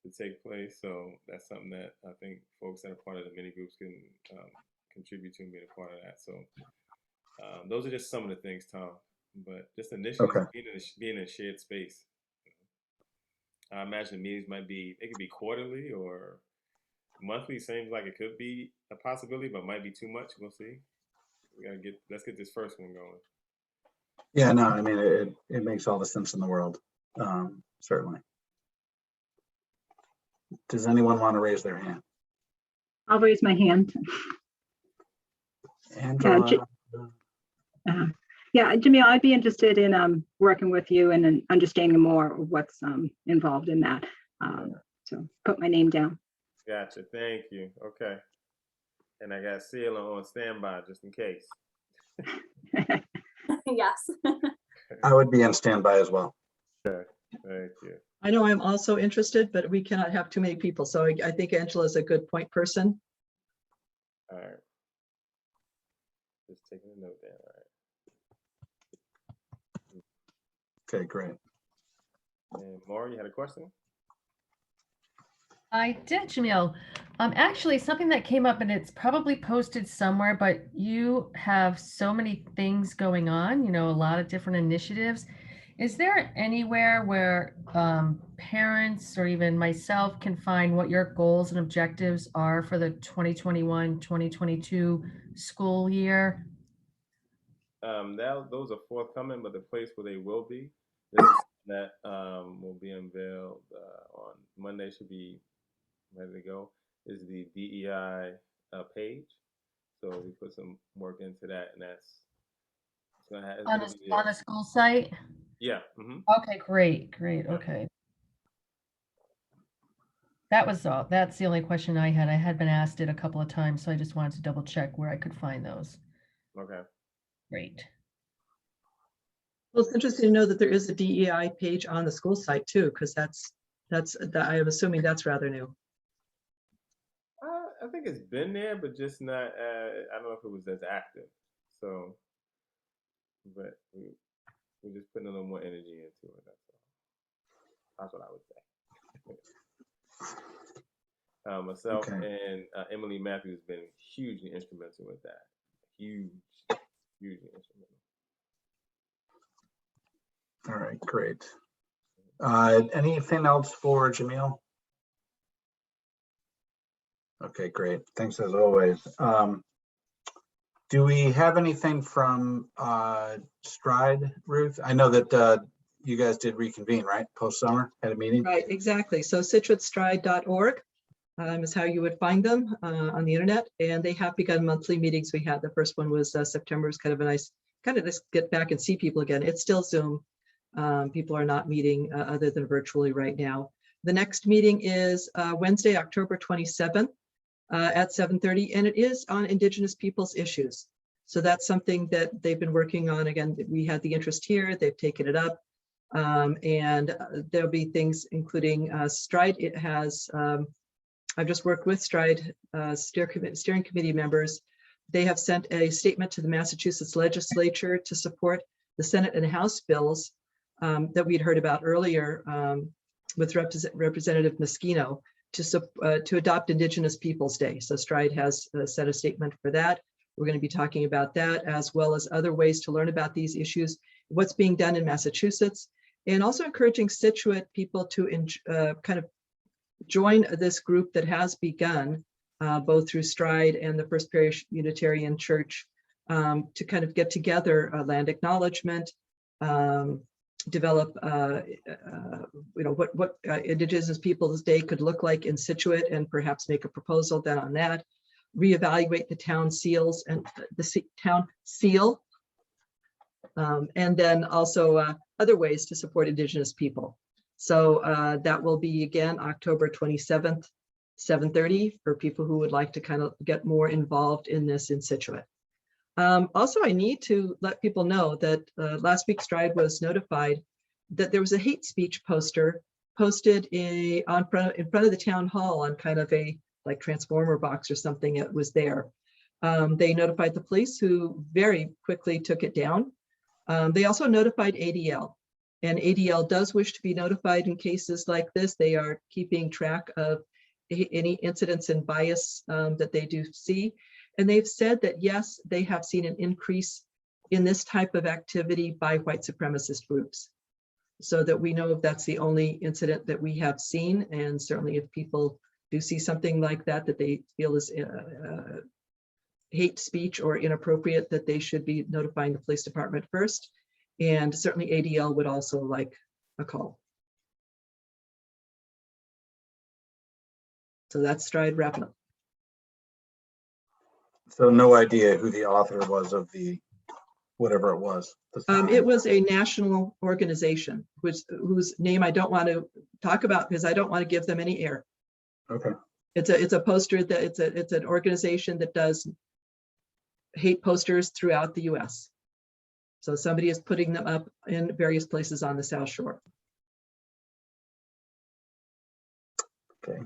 Speaker 10: to take place. So that's something that I think folks that are part of the mini groups can contribute to being a part of that. So those are just some of the things, Tom. But just initially, being in a shared space. I imagine the meetings it could be quarterly or monthly. Seems like it could be a possibility, but might be too much. We'll see. Let's get this first one going.
Speaker 2: Yeah, no, I mean, it makes all the sense in the world, certainly. Does anyone want to raise their hand?
Speaker 11: I'll raise my hand.
Speaker 2: Angela.
Speaker 11: Yeah, Jameel, I'd be interested in working with you and understanding more of what's involved in that. So put my name down.
Speaker 10: Gotcha. Thank you. Okay. And I got Sheila on standby just in case.
Speaker 3: Yes.
Speaker 2: I would be on standby as well.
Speaker 10: Okay. Thank you.
Speaker 1: I know I'm also interested, but we cannot have too many people. So I think Angela is a good point person.
Speaker 10: All right. Just taking a note down. All right.
Speaker 2: Okay, great.
Speaker 10: And Maura, you had a question?
Speaker 8: I did, Jameel. Actually, something that came up, and it's probably posted somewhere, but you have so many things going on, a lot of different initiatives. Is there anywhere where parents or even myself can find what your goals and objectives are for the 2021-2022 school year?
Speaker 10: Those are forthcoming, but the place where they will be, this is that will be unveiled on Monday, should be ready to go, is the DEI page. So we put some work into that, and it's
Speaker 8: on the school site?
Speaker 10: Yeah.
Speaker 8: Okay, great. Okay. That's the only question I had. I had been asked it a couple of times, so I just wanted to double check where I could find those.
Speaker 10: Okay.
Speaker 8: Great.
Speaker 1: Well, it's interesting to know that there is a DEI page on the school site too, because I am assuming that's rather new.
Speaker 10: I think it's been there, but just not. I don't know if it was as active. So, but we're just putting a little more energy into it. That's what I would say. Myself and Emily Matthews has been hugely instrumental with that. Hugely instrumental.
Speaker 2: All right, great. Anything else for Jameel? Okay, great. Thanks as always. Do we have anything from Stride, Ruth? I know that you guys did reconvene, right? Post-summer, had a meeting?
Speaker 1: Right, exactly. So ScituateStride.org is how you would find them on the internet. And they have begun monthly meetings. We had the first one was September. It was kind of a nice, kind of just get back and see people again. It's still Zoom. People are not meeting other than virtually right now. The next meeting is Wednesday, October 27th at 7:30, and it is on Indigenous peoples issues. So that's something that they've been working on. Again, we had the interest here, they've taken it up. And there'll be things including Stride. It has, I've just worked with Stride steering committee members. They have sent a statement to the Massachusetts legislature to support the Senate and House bills that we'd heard about earlier with Representative Moschino to adopt Indigenous Peoples Day. So Stride has set a statement for that. We're going to be talking about that, as well as other ways to learn about these issues, what's being done in Massachusetts, and also encouraging Scituate people to kind of join this group that has begun both through Stride and the First Parish Unitarian Church to kind of get together land acknowledgement, develop what Indigenous Peoples Day could look like in Scituate, and perhaps make a proposal then on that, reevaluate the town seals and the town seal, and then also other ways to support Indigenous people. So that will be again October 27th, 7:30 for people who would like to kind of get more involved in this in Scituate. Also, I need to let people know that last week Stride was notified that there was a hate speech poster posted in front of the town hall on kind of a like transformer box or something. It was there. They notified the police, who very quickly took it down. They also notified ADL, and ADL does wish to be notified in cases like this. They are keeping track of any incidents and bias that they do see. And they've said that, yes, they have seen an increase in this type of activity by white supremacist groups. So that we know if that's the only incident that we have seen. And certainly if people do see something like that, that they feel is hate speech or inappropriate, that they should be notifying the police department first. And certainly ADL would also like a call. So that's Stride wrapping up.
Speaker 2: So no idea who the author was of the, whatever it was.
Speaker 1: It was a national organization, whose name I don't want to talk about because I don't want to give them any air.
Speaker 2: Okay.
Speaker 1: It's a poster that it's an organization that does hate posters throughout the US. So somebody is putting them up in various places on the South Shore.
Speaker 2: Okay.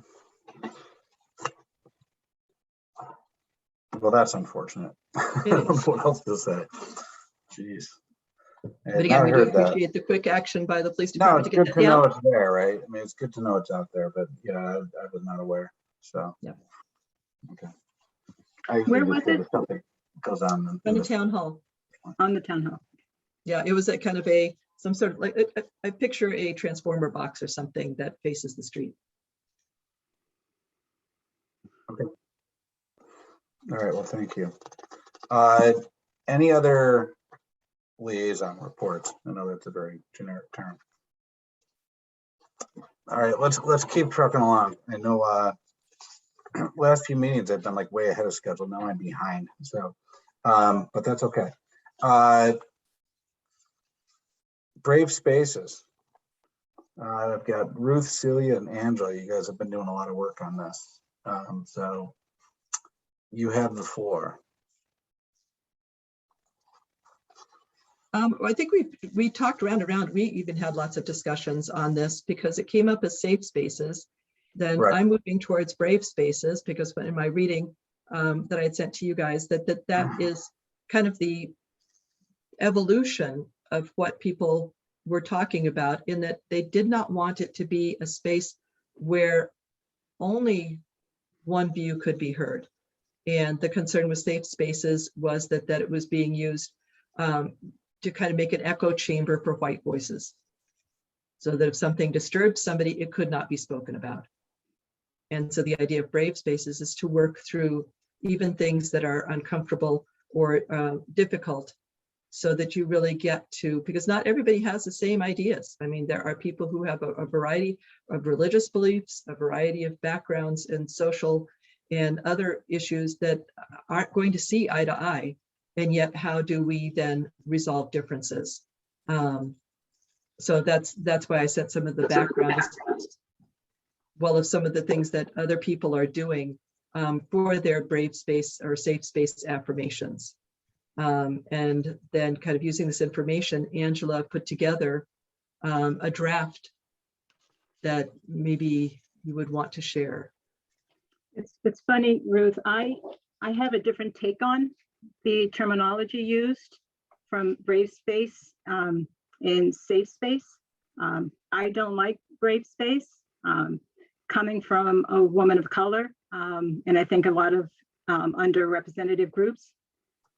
Speaker 2: Well, that's unfortunate. What else to say? Jeez.
Speaker 1: But again, we do appreciate the quick action by the police department.
Speaker 2: No, it's good to know it's there, right? I mean, it's good to know it's out there, but yeah, I was not aware. So yeah. Okay.
Speaker 11: Where was it?
Speaker 2: Something goes on
Speaker 1: in the town hall.
Speaker 11: On the town hall.
Speaker 1: Yeah, it was a kind of some sort of like I picture a transformer box or something that faces the street.
Speaker 2: Okay. All right, well, thank you. Any other liaison reports? I know that's a very generic term. All right, let's keep trucking along. I know last few meetings I've been like way ahead of schedule. Now I'm behind, so but that's okay. Brave Spaces. I've got Ruth, Celia, and Angela. You guys have been doing a lot of work on this, so you have the floor.
Speaker 1: I think we talked around. We even had lots of discussions on this because it came up as safe spaces. Then
Speaker 2: Right.
Speaker 1: I'm moving towards brave spaces because in my reading that I had sent to you guys, that is kind of the evolution of what people were talking about, in that they did not want it to be a space where only one view could be heard. And the concern with safe spaces was that it was being used to kind of make an echo chamber for white voices. So that if something disturbed somebody, it could not be spoken about. And so the idea of brave spaces is to work through even things that are uncomfortable or difficult, so that you really get to, because not everybody has the same ideas. I mean, there are people who have a variety of religious beliefs, a variety of backgrounds and social and other issues that aren't going to see eye to eye. And yet, how do we then resolve differences? So that's why I sent some of the background, well, of some of the things that other people are doing for their brave space or safe space affirmations. And then kind of using this information, Angela put together a draft that maybe you would want to share.
Speaker 11: It's funny, Ruth, I have a different take on the terminology used from brave space and safe space. I don't like brave space, coming from a woman of color, and I think a lot of underrepresented groups.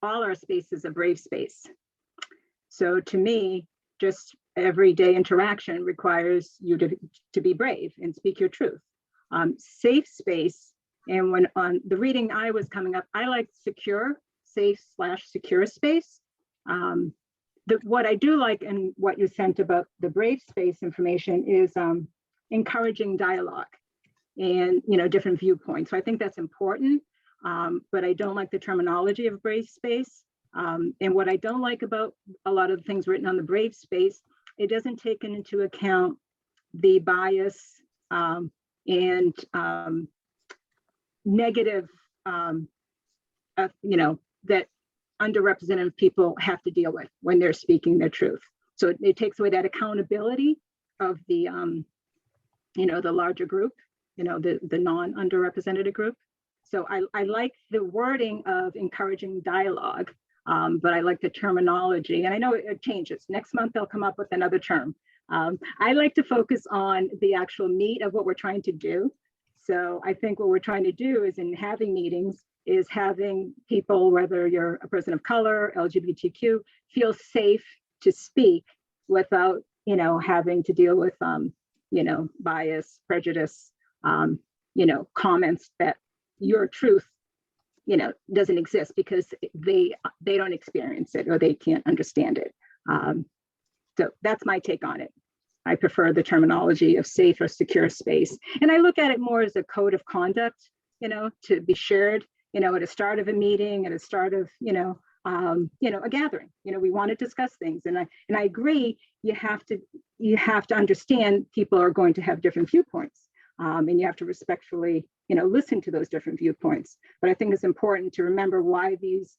Speaker 11: All our space is a brave space. So to me, just everyday interaction requires you to be brave and speak your truth. Safe space, and when on the reading I was coming up, I like secure, safe/secure space. What I do like and what you sent about the brave space information is encouraging dialogue and different viewpoints. So I think that's important. But I don't like the terminology of brave space. And what I don't like about a lot of the things written on the brave space, it doesn't take into account the bias and negative, that underrepresented people have to deal with when they're speaking their truth. So it takes away that accountability of the, the larger group, the non-underrepresented group. So I like the wording of encouraging dialogue, but I like the terminology. And I know it changes. Next month, they'll come up with another term. I like to focus on the actual meat of what we're trying to do. So I think what we're trying to do is, in having meetings, is having people, whether you're a person of color, LGBTQ, feel safe to speak without, having to deal with, bias, prejudice, comments that your truth, doesn't exist because they don't experience it or they can't understand it. So that's my take on it. I prefer the terminology of safe or secure space. And I look at it more as a code of conduct, to be shared, at the start of a meeting, at the start of, a gathering. We want to discuss things. And I agree, you have to understand people are going to have different viewpoints. And you have to respectfully, listen to those different viewpoints. But I think it's important to remember why these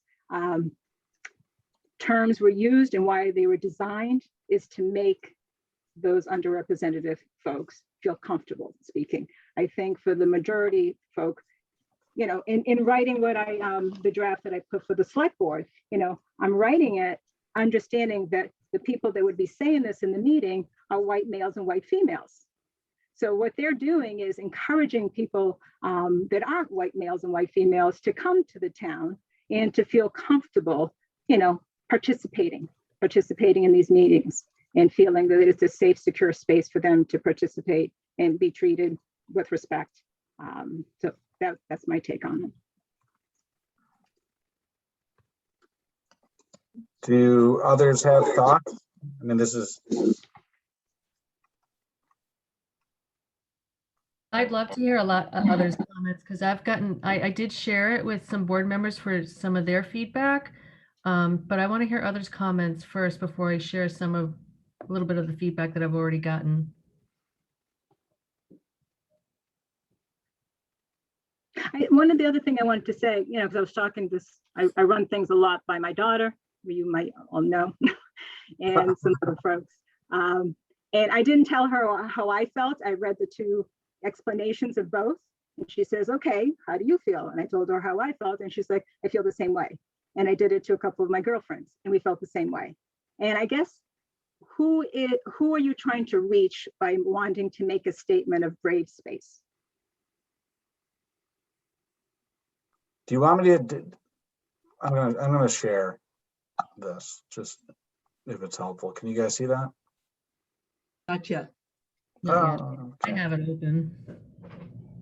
Speaker 11: terms were used and why they were designed, is to make those underrepresented folks feel comfortable speaking. I think for the majority folk, in writing what the draft that I put for the select board, I'm writing it understanding that the people that would be saying this in the meeting are white males and white females. So what they're doing is encouraging people that aren't white males and white females to come to the town and to feel comfortable, participating in these meetings and feeling that it's a safe, secure space for them to participate and be treated with respect. So that's my take on it.
Speaker 2: Do others have thoughts? I mean, this is.
Speaker 8: I'd love to hear a lot of others' comments, because I did share it with some board members for some of their feedback, but I want to hear others' comments first before I share a little bit of the feedback that I've already gotten.
Speaker 11: One of the other thing I wanted to say, because I was talking this, I run things a lot by my daughter, you might all know, and some other folks. And I didn't tell her how I felt. I read the two explanations of both. And she says, okay, how do you feel? And I told her how I felt. And she's like, I feel the same way. And I did it to a couple of my girlfriends and we felt the same way. And I guess, who are you trying to reach by wanting to make a statement of brave space?
Speaker 2: Do you want me to, I'm gonna share this, just if it's helpful. Can you guys see that?
Speaker 1: Not yet.
Speaker 8: Not yet.
Speaker 2: Oh,
Speaker 8: I
Speaker 2: okay.
Speaker 8: have it open.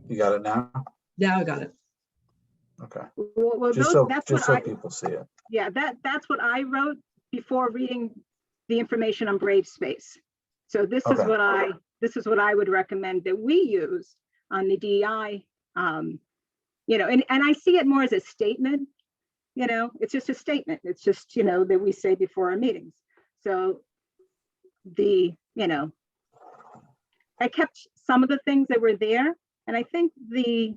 Speaker 2: You got it now?
Speaker 1: Now I got it.
Speaker 2: Okay.
Speaker 11: Well,
Speaker 2: Just so people see it.
Speaker 11: Yeah, that's what I wrote before reading the information on brave space. So this is
Speaker 2: Okay.
Speaker 11: what I would recommend that we use on the DEI. You know, and I see it more as a statement. You know, it's just a statement. It's just, you know, that we say before our meetings. So you know, I kept some of the things that were there, and I think the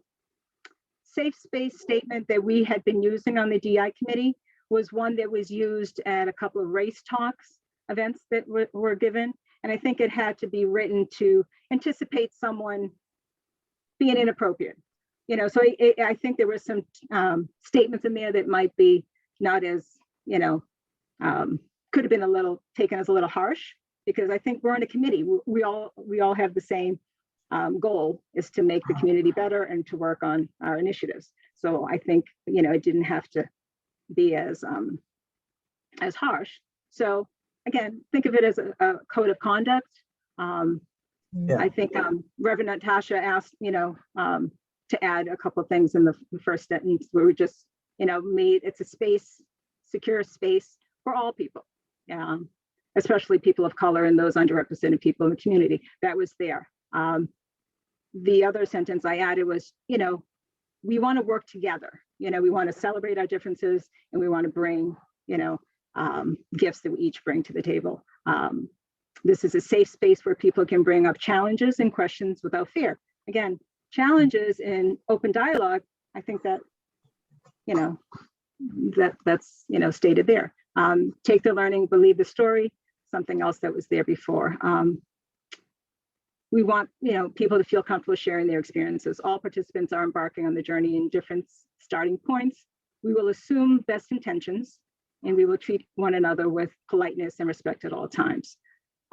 Speaker 11: safe space statement that we had been using on the DI committee was one that was used at a couple of race talks events that were given. And I think it had to be written to anticipate someone being inappropriate. You know, so I think there were some statements in there that might be not as, you know, could have been taken as a little harsh, because I think we're in a committee. We all have the same goal, is to make the community better and to work on our initiatives. So I think, you know, it didn't have to be as harsh. So again, think of it as a code of conduct.
Speaker 2: Yeah.
Speaker 11: I think Reverend Natasha asked, you know, to add a couple of things in the first sentence, where we just, you know, made it's a space, secure space for all people, especially people of color and those underrepresented people in the community. That was there. The other sentence I added was, you know, we want to work together. You know, we want to celebrate our differences, and we want to bring, you know, gifts that we each bring to the table. This is a safe space where people can bring up challenges and questions without fear. Again, challenges in open dialogue, I think that, you know, that's, you know, stated there. Take the learning, believe the story, something else that was there before. We want, you know, people to feel comfortable sharing their experiences. All participants are embarking on the journey in different starting points. We will assume best intentions, and we will treat one another with politeness and respect at all times.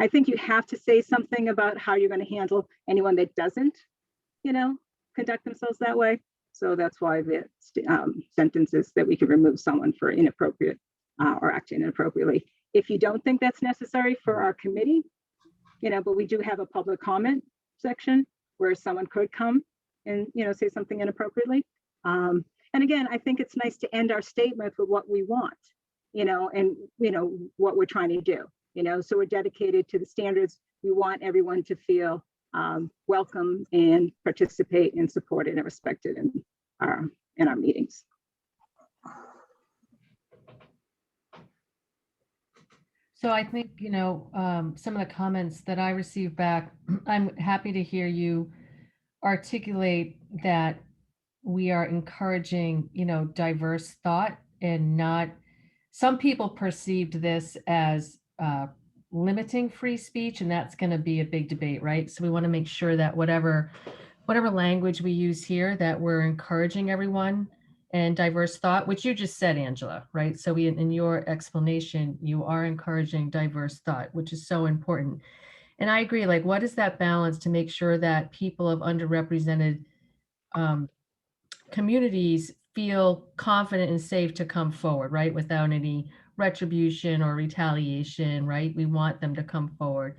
Speaker 11: I think you have to say something about how you're going to handle anyone that doesn't, you know, conduct themselves that way. So that's why the sentence is that we can remove someone for inappropriate or acting inappropriately. If you don't think that's necessary for our committee, you know, but we do have a public comment section where someone could come and, you know, say something inappropriately. And again, I think it's nice to end our statement with what we want, you know, and, you know, what we're trying to do, you know, so we're dedicated to the standards. We want everyone to feel welcome and participate and supported and respected in our meetings.
Speaker 8: So I think, you know, some of the comments that I received back, I'm happy to hear you articulate that we are encouraging, you know, diverse thought, and not, some people perceived this as limiting free speech, and that's going to be a big debate, right? So we want to make sure that whatever language we use here, that we're encouraging everyone and diverse thought, which you just said, Angela, right? So in your explanation, you are encouraging diverse thought, which is so important. And I agree, like, what is that balance to make sure that people of underrepresented communities feel confident and safe to come forward, right? Without any retribution or retaliation, right? We want them to come forward.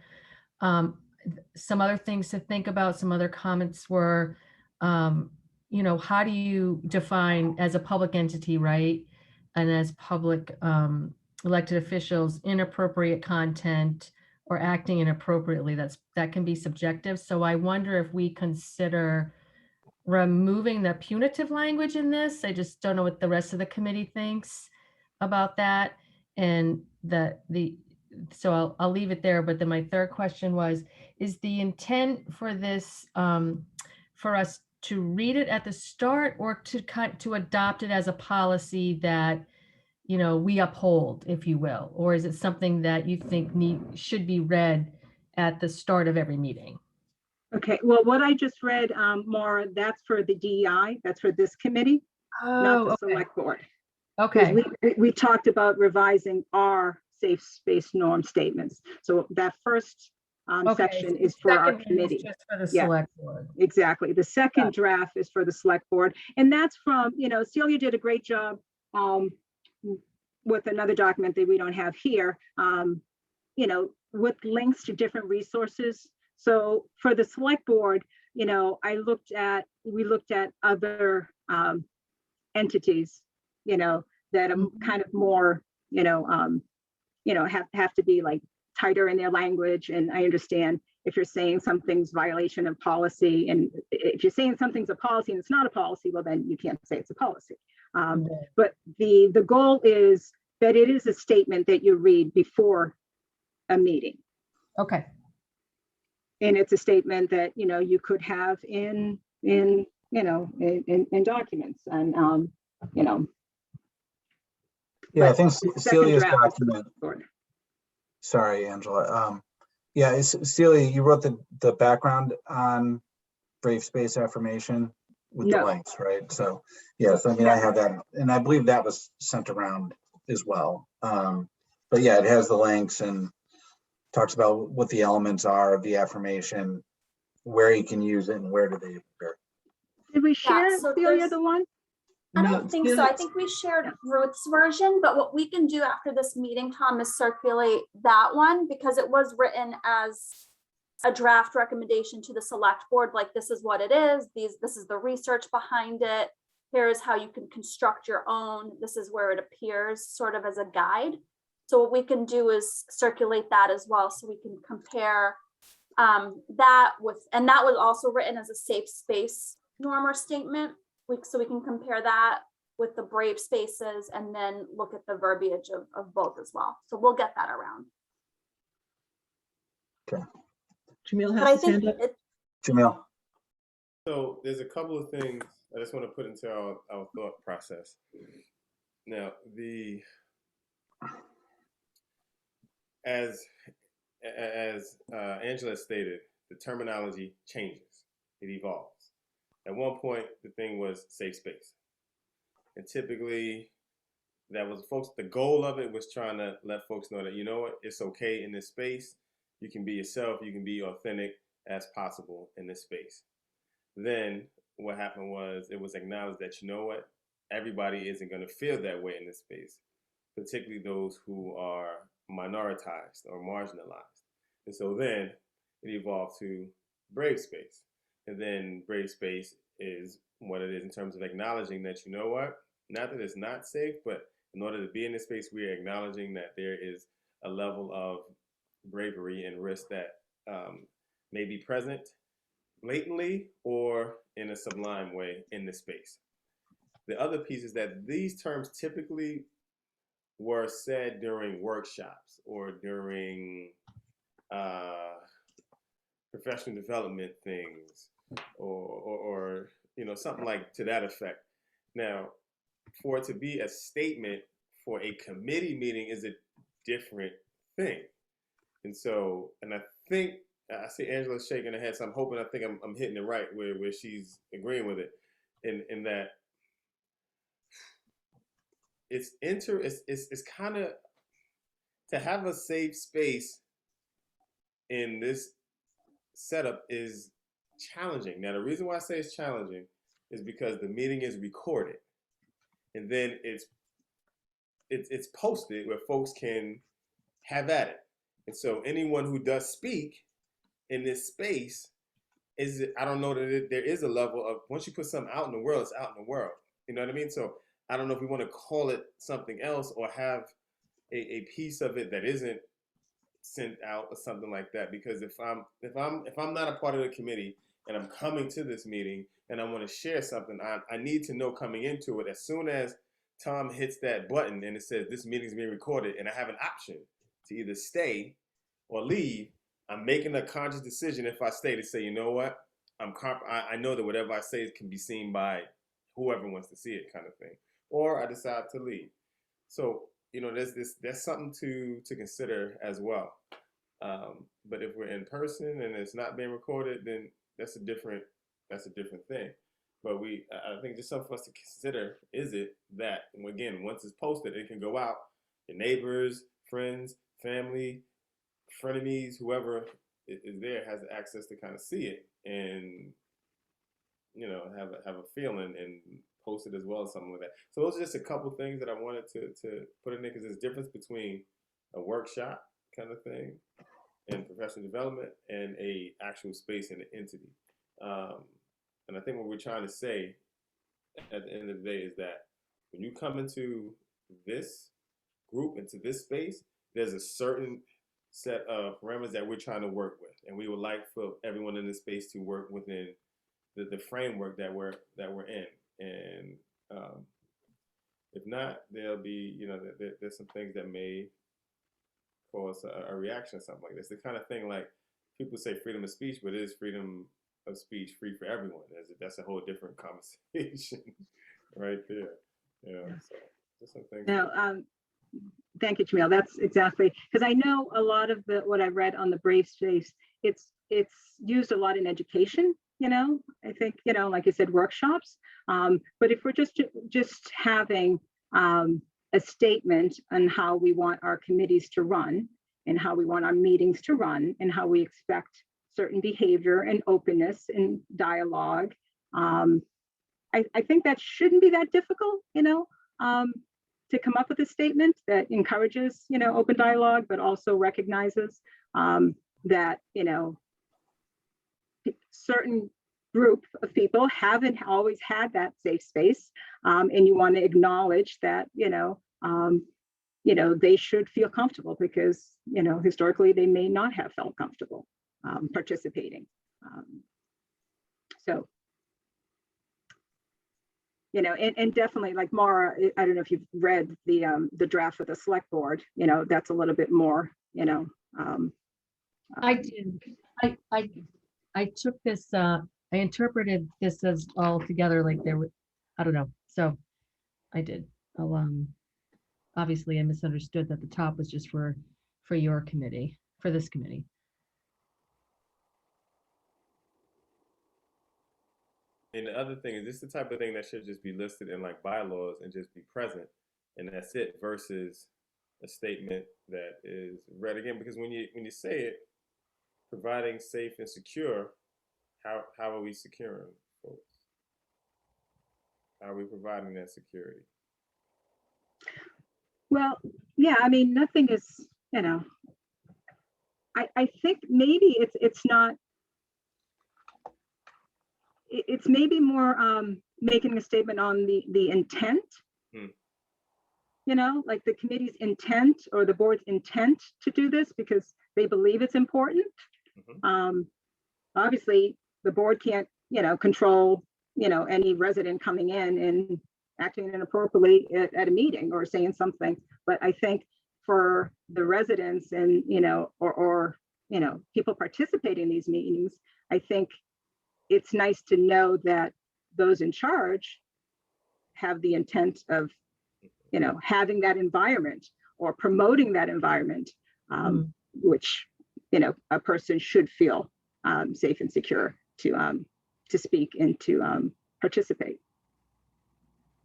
Speaker 8: Some other things to think about, some other comments were, you know, how do you define as a public entity, right? And as public elected officials, inappropriate content or acting inappropriately, that can be subjective. So I wonder if we consider removing the punitive language in this. I just don't know what the rest of the committee thinks about that. And so I'll leave it there. But then my third question was, is the intent for this, for us to read it at the start, or to adopt it as a policy that we uphold, if you will? Or is it something that you think should be read at the start of every meeting?
Speaker 11: Okay, well, what I just read, Maura, that's for the DEI, that's for this committee, not the
Speaker 8: okay.
Speaker 11: select board.
Speaker 8: Okay.
Speaker 11: Because we talked about revising our safe space norm statements. So that first section
Speaker 8: so
Speaker 11: is
Speaker 8: the
Speaker 11: for our
Speaker 8: second one is
Speaker 11: committee.
Speaker 8: just for the
Speaker 11: Yeah.
Speaker 8: select board.
Speaker 11: Exactly. The second draft is for the select board. And that's from, Celia did a great job with another document that we don't have here, with links to different resources. So for the select board, we looked at other entities, that are kind of more, have to be like tighter in their language. And I understand if you're saying something's violation of policy, and if you're saying something's a policy and it's not a policy, well, then you can't say it's a policy. But the goal is that it is a statement that you read before a meeting.
Speaker 8: Okay.
Speaker 11: And it's a statement that, you could have in documents and,
Speaker 2: Yeah, I think
Speaker 11: second
Speaker 2: Celia's
Speaker 11: draft is
Speaker 2: document.
Speaker 11: for-
Speaker 2: Sorry, Angela. Yeah, Celia, you wrote the background on Brave Space affirmation with the
Speaker 11: No.
Speaker 2: links, right? So yes, I mean, I have that, and I believe that was sent around as well. But yeah, it has the links and talks about what the elements are of the affirmation, where you can use it, and where do they appear.
Speaker 11: Did we share,
Speaker 3: so
Speaker 11: Celia,
Speaker 3: there's-
Speaker 11: the one?
Speaker 3: I
Speaker 1: No,
Speaker 3: don't think so. I think we shared Ruth's version, but what we can do after this meeting, Tom, is circulate that one because it was written as a draft recommendation to the select board. Like, this is what it is. This is the research behind it. Here is how you can construct your own. This is where it appears, sort of as a guide. So what we can do is circulate that as well, so we can compare that with, and that was also written as a safe space norm or statement. So we can compare that with the Brave spaces and then look at the verbiage of both as well. So we'll get that around.
Speaker 2: Okay.
Speaker 1: Jameel
Speaker 3: But I
Speaker 1: has his
Speaker 3: think
Speaker 1: hand up.
Speaker 2: Jameel.
Speaker 10: So there's a couple of things I just want to put into our thought process. Now, as Angela stated, the terminology changes, it evolves. At one point, the thing was safe space. And typically, that was the goal of it was trying to let folks know that, it's okay in this space. You can be yourself, you can be authentic as possible in this space. Then what happened was it was acknowledged that, everybody isn't going to feel that way in this space, particularly those who are minoritized or marginalized. And so then it evolved to Brave Space. And then Brave Space is what it is in terms of acknowledging that, not that it's not safe, but in order to be in this space, we are acknowledging that there is a level of bravery and risk that may be present blatantly or in a sublime way in this space. The other piece is that these terms typically were said during workshops or during professional development things or something like to that effect. Now, for it to be a statement for a committee meeting is a different thing. And so, and I think I see Angela shaking her head, so I'm hitting it right where she's agreeing with it, in that it's kind of to have a safe space in this setup is challenging. Now, the reason why I say it's challenging is because the meeting is recorded, and then it's posted where folks can have at it. And so anyone who does speak in this space I don't know that there is a level of, once you put something out in the world, it's out in the world. You know what I mean? So I don't know if we want to call it something else or have a piece of it that isn't sent out or something like that. Because if I'm not a part of the committee and I'm coming to this meeting and I want to share something, I need to know coming into it, as soon as Tom hits that button and it says this meeting's being recorded and I have an option to either stay or leave, I'm making a conscious decision if I stay to say, you know what, I know that whatever I say can be seen by whoever wants to see it, kind of thing. Or I decide to leave. So, there's something to consider as well. But if we're in person and it's not being recorded, then that's a different thing. But I think just something for us to consider is it that, and again, once it's posted, it can go out. Your neighbors, friends, family, frenemies, whoever is there has access to kind of see it and have a feeling and post it as well, something like that. So those are just a couple things that I wanted to put in there, because there's a difference between a workshop kind of thing and professional development and a actual space and an entity. And I think what we're trying to say at the end of the day is that when you come into this group, into this space, there's a certain set of parameters that we're trying to work with, and we would like for everyone in this space to work within the framework that we're in. And if not, there'll be there's some things that may cause a reaction or something like this. The kind of thing, like, people say freedom of speech, but it is freedom of speech free for everyone. That's a whole different conversation right there. So just some things.
Speaker 11: No, thank you, Jameel. That's exactly, because I know a lot of what I read on the Brave space, it's used a lot in education. I think, like you said, workshops. But if we're just having a statement on how we want our committees to run and how we want our meetings to run and how we expect certain behavior and openness and dialogue, I think that shouldn't be that difficult, to come up with a statement that encourages, open dialogue, but also recognizes that, certain group of people haven't always had that safe space, and you want to acknowledge that they should feel comfortable, because historically they may not have felt comfortable participating. So and definitely, like Mara, I don't know if you've read the draft of the select board. That's a little bit more.
Speaker 8: I did. I took this. I interpreted this as all together, like there were, I don't know. So I did. Obviously I misunderstood that the top was just for your committee, for this committee.
Speaker 10: And the other thing is, this is the type of thing that should just be listed in like bylaws and just be present, and that's it, versus a statement that is read again. Because when you say it, providing safe and secure, how are we securing folks? How are we providing that security?
Speaker 11: Well, yeah, I mean, nothing is, I think maybe it's not, it's maybe more making a statement on the intent, like the committee's intent or the board's intent to do this because they believe it's important. Obviously, the board can't, control, any resident coming in and acting inappropriately at a meeting or saying something. But I think for the residents and, or people participating in these meetings, I think it's nice to know that those in charge have the intent of, having that environment or promoting that environment, which, a person should feel safe and secure to speak and to participate.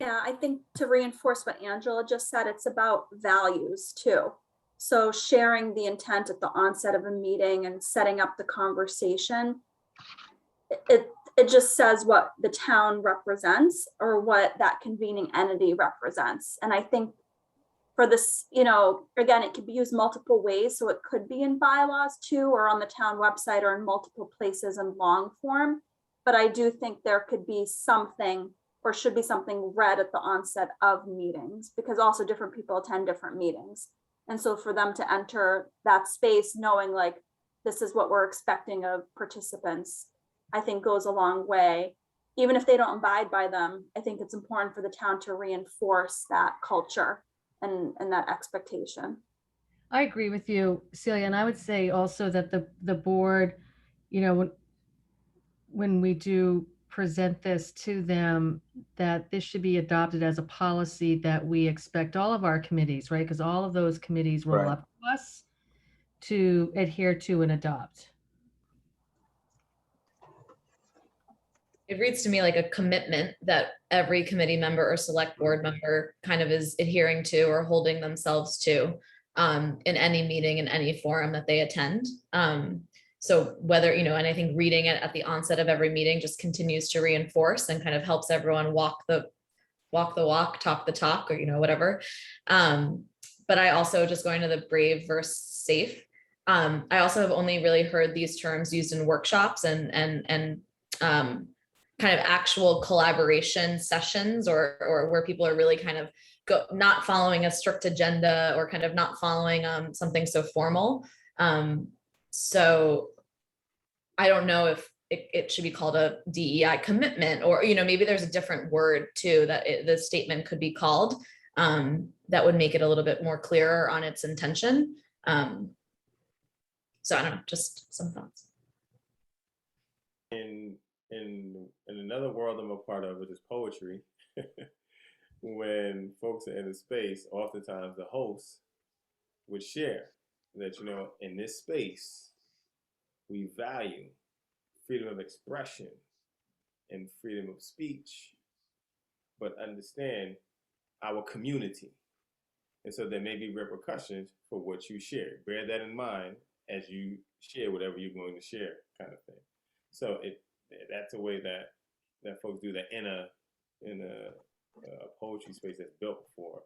Speaker 3: Yeah, I think to reinforce what Angela just said, it's about values too. So sharing the intent at the onset of a meeting and setting up the conversation, it just says what the town represents or what that convening entity represents. And I think for this, again, it could be used multiple ways. So it could be in bylaws too, or on the town website or in multiple places in long form. But I do think there could be something or should be something read at the onset of meetings, because also different people attend different meetings. And so for them to enter that space knowing like, this is what we're expecting of participants, I think goes a long way. Even if they don't abide by them, I think it's important for the town to reinforce that culture and that expectation.
Speaker 8: I agree with you, Celia. And I would say also that the board, when we do present this to them, that this should be adopted as a policy that we expect all of our committees, right? Because all of those committees roll
Speaker 2: Right.
Speaker 8: up to us to adhere to and adopt.
Speaker 4: It reads to me like a commitment that every committee member or select board member kind of is adhering to or holding themselves to in any meeting, in any forum that they attend. So whether, and I think reading it at the onset of every meeting just continues to reinforce and kind of helps everyone walk the walk, talk the talk, or, whatever. But I also, just going to the brave versus safe. I also have only really heard these terms used in workshops and kind of actual collaboration sessions or where people are really kind of not following a strict agenda or kind of not following something so formal. So I don't know if it should be called a DEI commitment, or, maybe there's a different word too that the statement could be called that would make it a little bit more clearer on its intention. So I don't know, just some thoughts.
Speaker 10: In another world I'm a part of, which is poetry, when folks are in the space, oftentimes the host would share that, in this space, we value freedom of expression and freedom of speech, but understand our community. And so there may be repercussions for what you share. Bear that in mind as you share whatever you're going to share, kind of thing. So that's a way that folks do that in a poetry space that's built for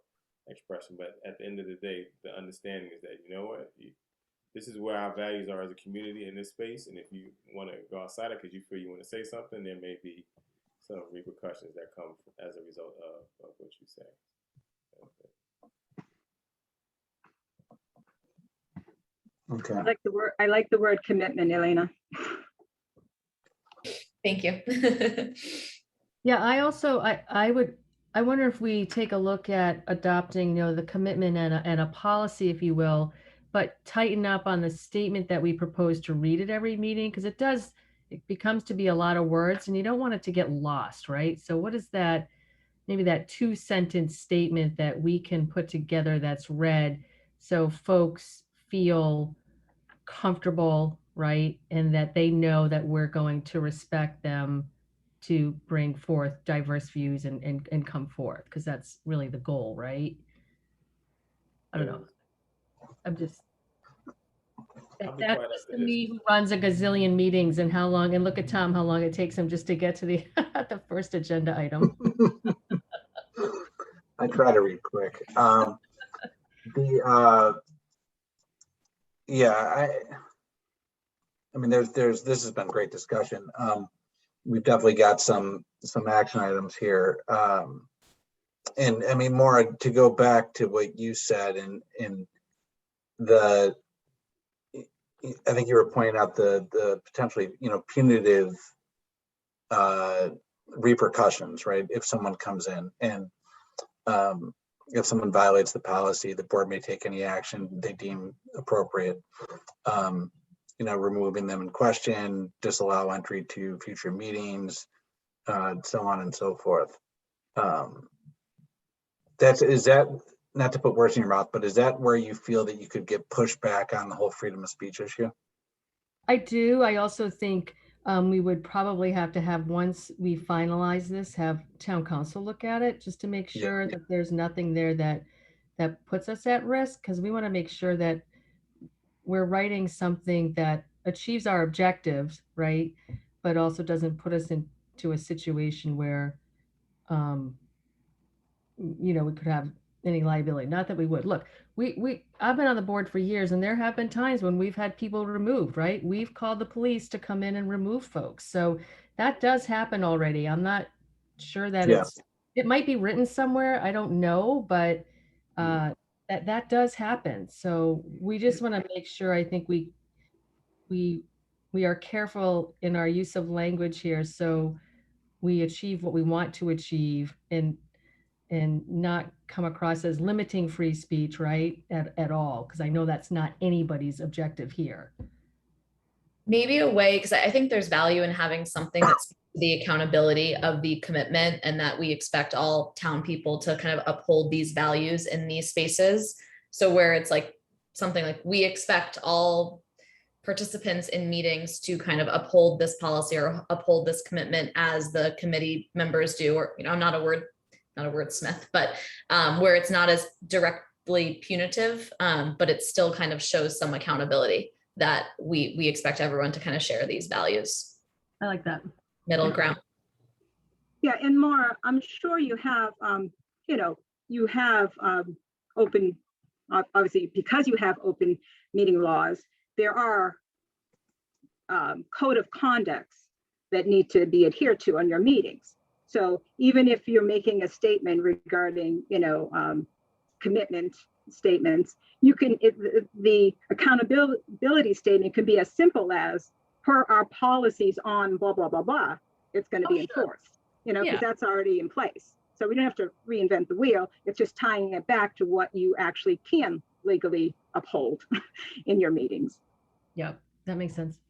Speaker 10: expression. But at the end of the day, the understanding is that, this is where our values are as a community in this space. And if you want to go outside it because you feel you want to say something, there may be some repercussions that come as a result of what you say.
Speaker 2: Okay.
Speaker 11: I like the word commitment, Elena.
Speaker 4: Thank you.
Speaker 8: Yeah, I wonder if we take a look at adopting, the commitment and a policy, if you will, but tighten up on the statement that we propose to read at every meeting, because it becomes to be a lot of words and you don't want it to get lost, right? So what is that, maybe that 2-sentence statement that we can put together that's read so folks feel comfortable, right? And that they know that we're going to respect them to bring forth diverse views and come forth, because that's really the goal, right? I don't know. I'm just, that's just to me who runs a gazillion meetings and look at Tom, how long it takes him just to get to the the first agenda item.
Speaker 2: I try to read quick. I mean, this has been great discussion. We've definitely got some action items here. And I mean, more to go back to what you said in I think you were pointing out the potentially, punitive repercussions, right? If someone comes in and if someone violates the policy, the board may take any action they deem appropriate. Removing them in question, disallow entry to future meetings, so on and so forth. Is that, not to put words in your mouth, but is that where you feel that you could get pushback on the whole freedom of speech issue?
Speaker 8: I do. I also think we would probably have to have, once we finalize this, have town council look at it just to make sure that there's nothing there that puts us at risk, because we want to make sure that we're writing something that achieves our objectives, right? But also doesn't put us into a situation where, we could have any liability. Not that we would. Look, I've been on the board for years, and there have been times when we've had people removed, right? We've called the police to come in and remove folks. So that does happen already. I'm not sure that it might be written somewhere. I don't know, but that does happen. So we just want to make sure, I think we are careful in our use of language here, so we achieve what we want to achieve and not come across as limiting free speech, right, at all, because I know that's not anybody's objective here.
Speaker 4: Maybe a way, because I think there's value in having something that's the accountability of the commitment, and that we expect all town people to kind of uphold these values in these spaces. So where it's like something like, we expect all participants in meetings to kind of uphold this policy or uphold this commitment as the committee members do, or, I'm not a wordsmith, but where it's not as directly punitive, but it still kind of shows some accountability that we expect everyone to kind of share these values.
Speaker 8: I like that.
Speaker 4: Middle ground.
Speaker 11: Yeah, and Maura, I'm sure you have, you have open, obviously, because you have open meeting laws, there are code of conducts that need to be adhered to on your meetings. So even if you're making a statement regarding, commitment statements, you can, the accountability statement can be as simple as, per our policies on blah, blah, blah, blah, it's going to be enforced, because that's already in place. So we don't have to reinvent the wheel. It's just tying it back to what you actually can legally uphold in your meetings.
Speaker 8: Yeah, that makes sense.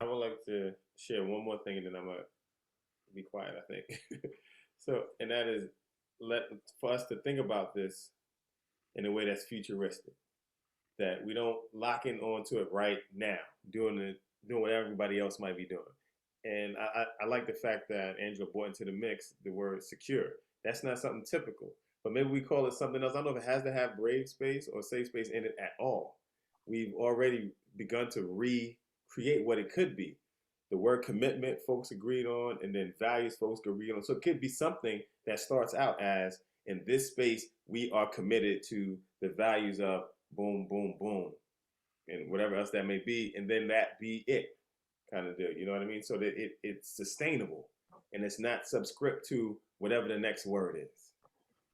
Speaker 10: I would like to share one more thing, and then I'm gonna be quiet, I think. So, and that is for us to think about this in a way that's futuristic, that we don't lock in onto it right now, doing what everybody else might be doing. And I like the fact that Angela brought into the mix the word secure. That's not something typical, but maybe we call it something else. I don't know if it has to have brave space or safe space in it at all. We've already begun to recreate what it could be. The word commitment folks agreed on, and then values folks agreed on. So it could be something that starts out as, in this space, we are committed to the values of boom, boom, boom, and whatever else that may be, and then that be it kind of deal. You know what I mean? So that it's sustainable, and it's not subscript to whatever the next word is.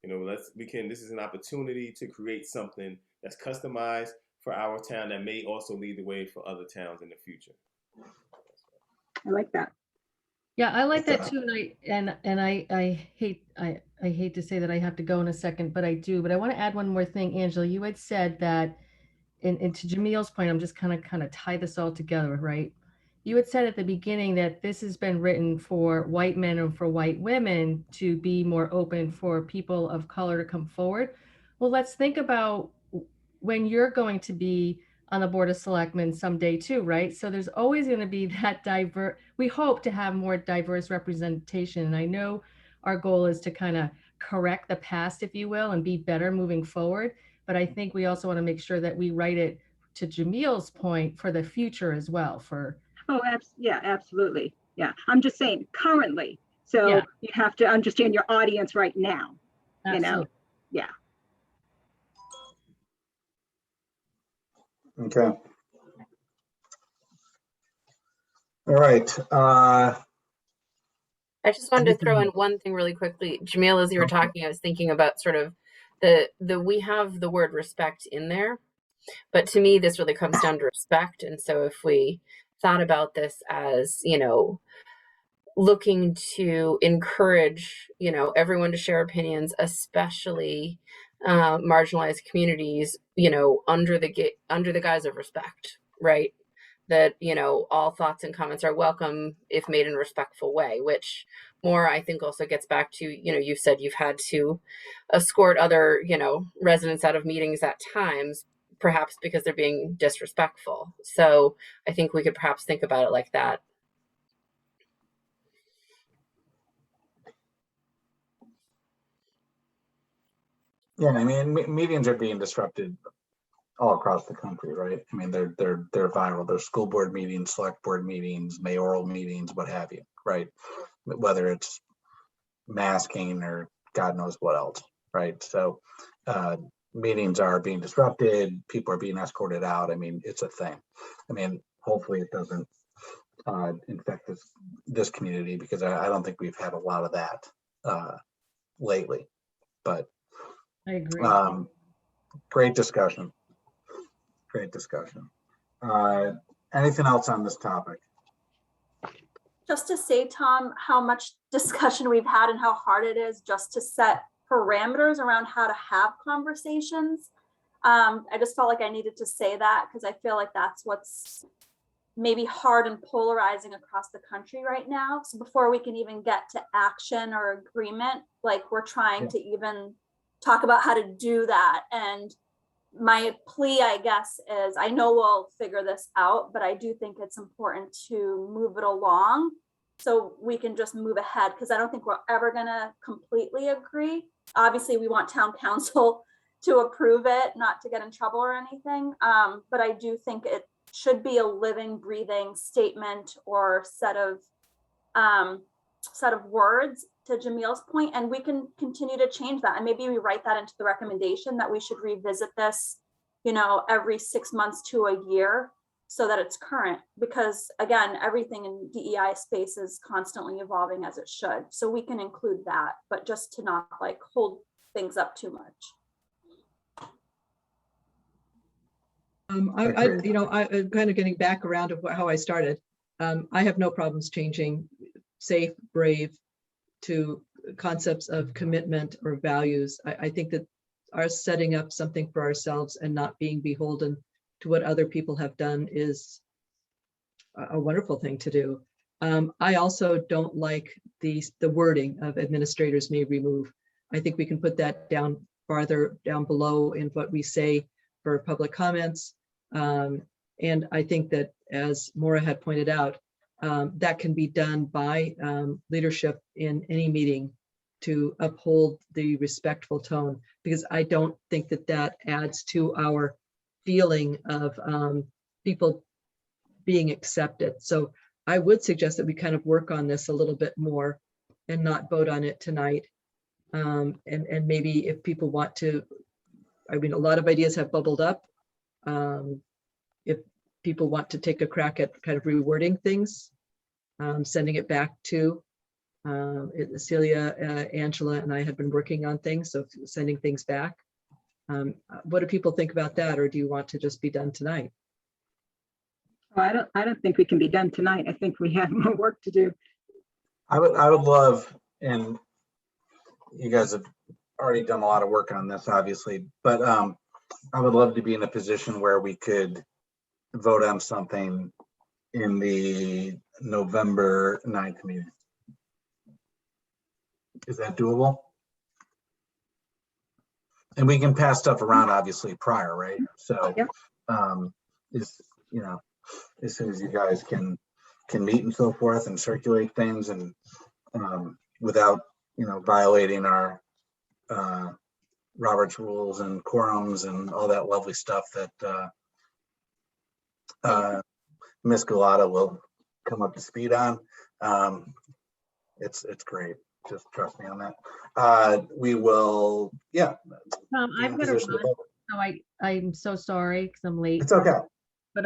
Speaker 10: This is an opportunity to create something that's customized for our town that may also lead the way for other towns in the future.
Speaker 11: I like that.
Speaker 8: Yeah, I like that too. And I hate to say that I have to go in a second, but I do. But I want to add one more thing, Angela. You had said that, and to Jameel's point, I'm just kind of tie this all together, right? You had said at the beginning that this has been written for white men and for white women to be more open for people of color to come forward. Well, let's think about when you're going to be on the Board of Selectmen someday too, right? So there's always going to be that we hope to have more diverse representation. And I know our goal is to kind of correct the past, if you will, and be better moving forward. But I think we also want to make sure that we write it, to Jameel's point, for the future as well.
Speaker 11: Yeah, absolutely. Yeah, I'm just saying currently. So you have to understand your audience right now.
Speaker 8: Absolutely.
Speaker 11: Yeah.
Speaker 2: Okay. All right.
Speaker 7: I just wanted to throw in one thing really quickly. Jameel, as you were talking, I was thinking about sort of we have the word respect in there, but to me, this really comes down to respect. And so if we thought about this as, looking to encourage, everyone to share opinions, especially marginalized communities, under the guise of respect, right? That, all thoughts and comments are welcome if made in a respectful way, which more, I think, also gets back to, you've said you've had to escort other, residents out of meetings at times, perhaps because they're being disrespectful. So I think we could perhaps think about it like that.
Speaker 2: Yeah, I mean, meetings are being disrupted all across the country, right? I mean, they're viral. There's school board meetings, select board meetings, mayoral meetings, what have you, right? Whether it's masking or God knows what else, right? So meetings are being disrupted. People are being escorted out. I mean, it's a thing. I mean, hopefully it doesn't infect this community, because I don't think we've had a lot of that lately. But
Speaker 8: I agree.
Speaker 2: Great discussion. Great discussion. Anything else on this topic?
Speaker 3: Just to say, Tom, how much discussion we've had and how hard it is just to set parameters around how to have conversations. I just felt like I needed to say that, because I feel like that's what's maybe hard and polarizing across the country right now. So before we can even get to action or agreement, like we're trying to even talk about how to do that. And my plea, I guess, is I know we'll figure this out, but I do think it's important to move it along so we can just move ahead, because I don't think we're ever gonna completely agree. Obviously, we want town council to approve it, not to get in trouble or anything. But I do think it should be a living, breathing statement or set of words, to Jameel's point, and we can continue to change that. And maybe we write that into the recommendation that we should revisit this, you know, every 6 months to a year so that it's current, because again, everything in DEI space is constantly evolving as it should. So we can include that, but just to not like hold things up too much.
Speaker 1: I kind of getting back around to how I started. I have no problems changing safe, brave to concepts of commitment or values. I think that our setting up something for ourselves and not being beholden to what other people have done is a wonderful thing to do. I also don't like the wording of administrators may remove. I think we can put that down farther down below in what we say for public comments. And I think that, as Maura had pointed out, that can be done by leadership in any meeting to uphold the respectful tone, because I don't think that that adds to our feeling of people being accepted. So I would suggest that we kind of work on this a little bit more and not vote on it tonight. And maybe if people want to, I mean, a lot of ideas have bubbled up. If people want to take a crack at kind of rewording things, sending it back to Celia, Angela, and I have been working on things, so sending things back. What do people think about that, or do you want to just be done tonight?
Speaker 11: Well, I don't think we can be done tonight. I think we have more work to do.
Speaker 2: I would love, and you guys have already done a lot of work on this, obviously, but I would love to be in a position where we could vote on something in the November 9th meeting. Is that doable? And we can pass stuff around, obviously, prior, right? So,
Speaker 11: Yep.
Speaker 2: You know, as soon as you guys can meet and so forth and circulate things, and without, you know, violating our Robert's rules and quorums and all that lovely stuff that Miss Galata will come up to speed on. It's great. Just trust me on that. We will, yeah.
Speaker 8: I've got to run, so I'm so sorry because I'm late.
Speaker 2: It's okay.
Speaker 8: But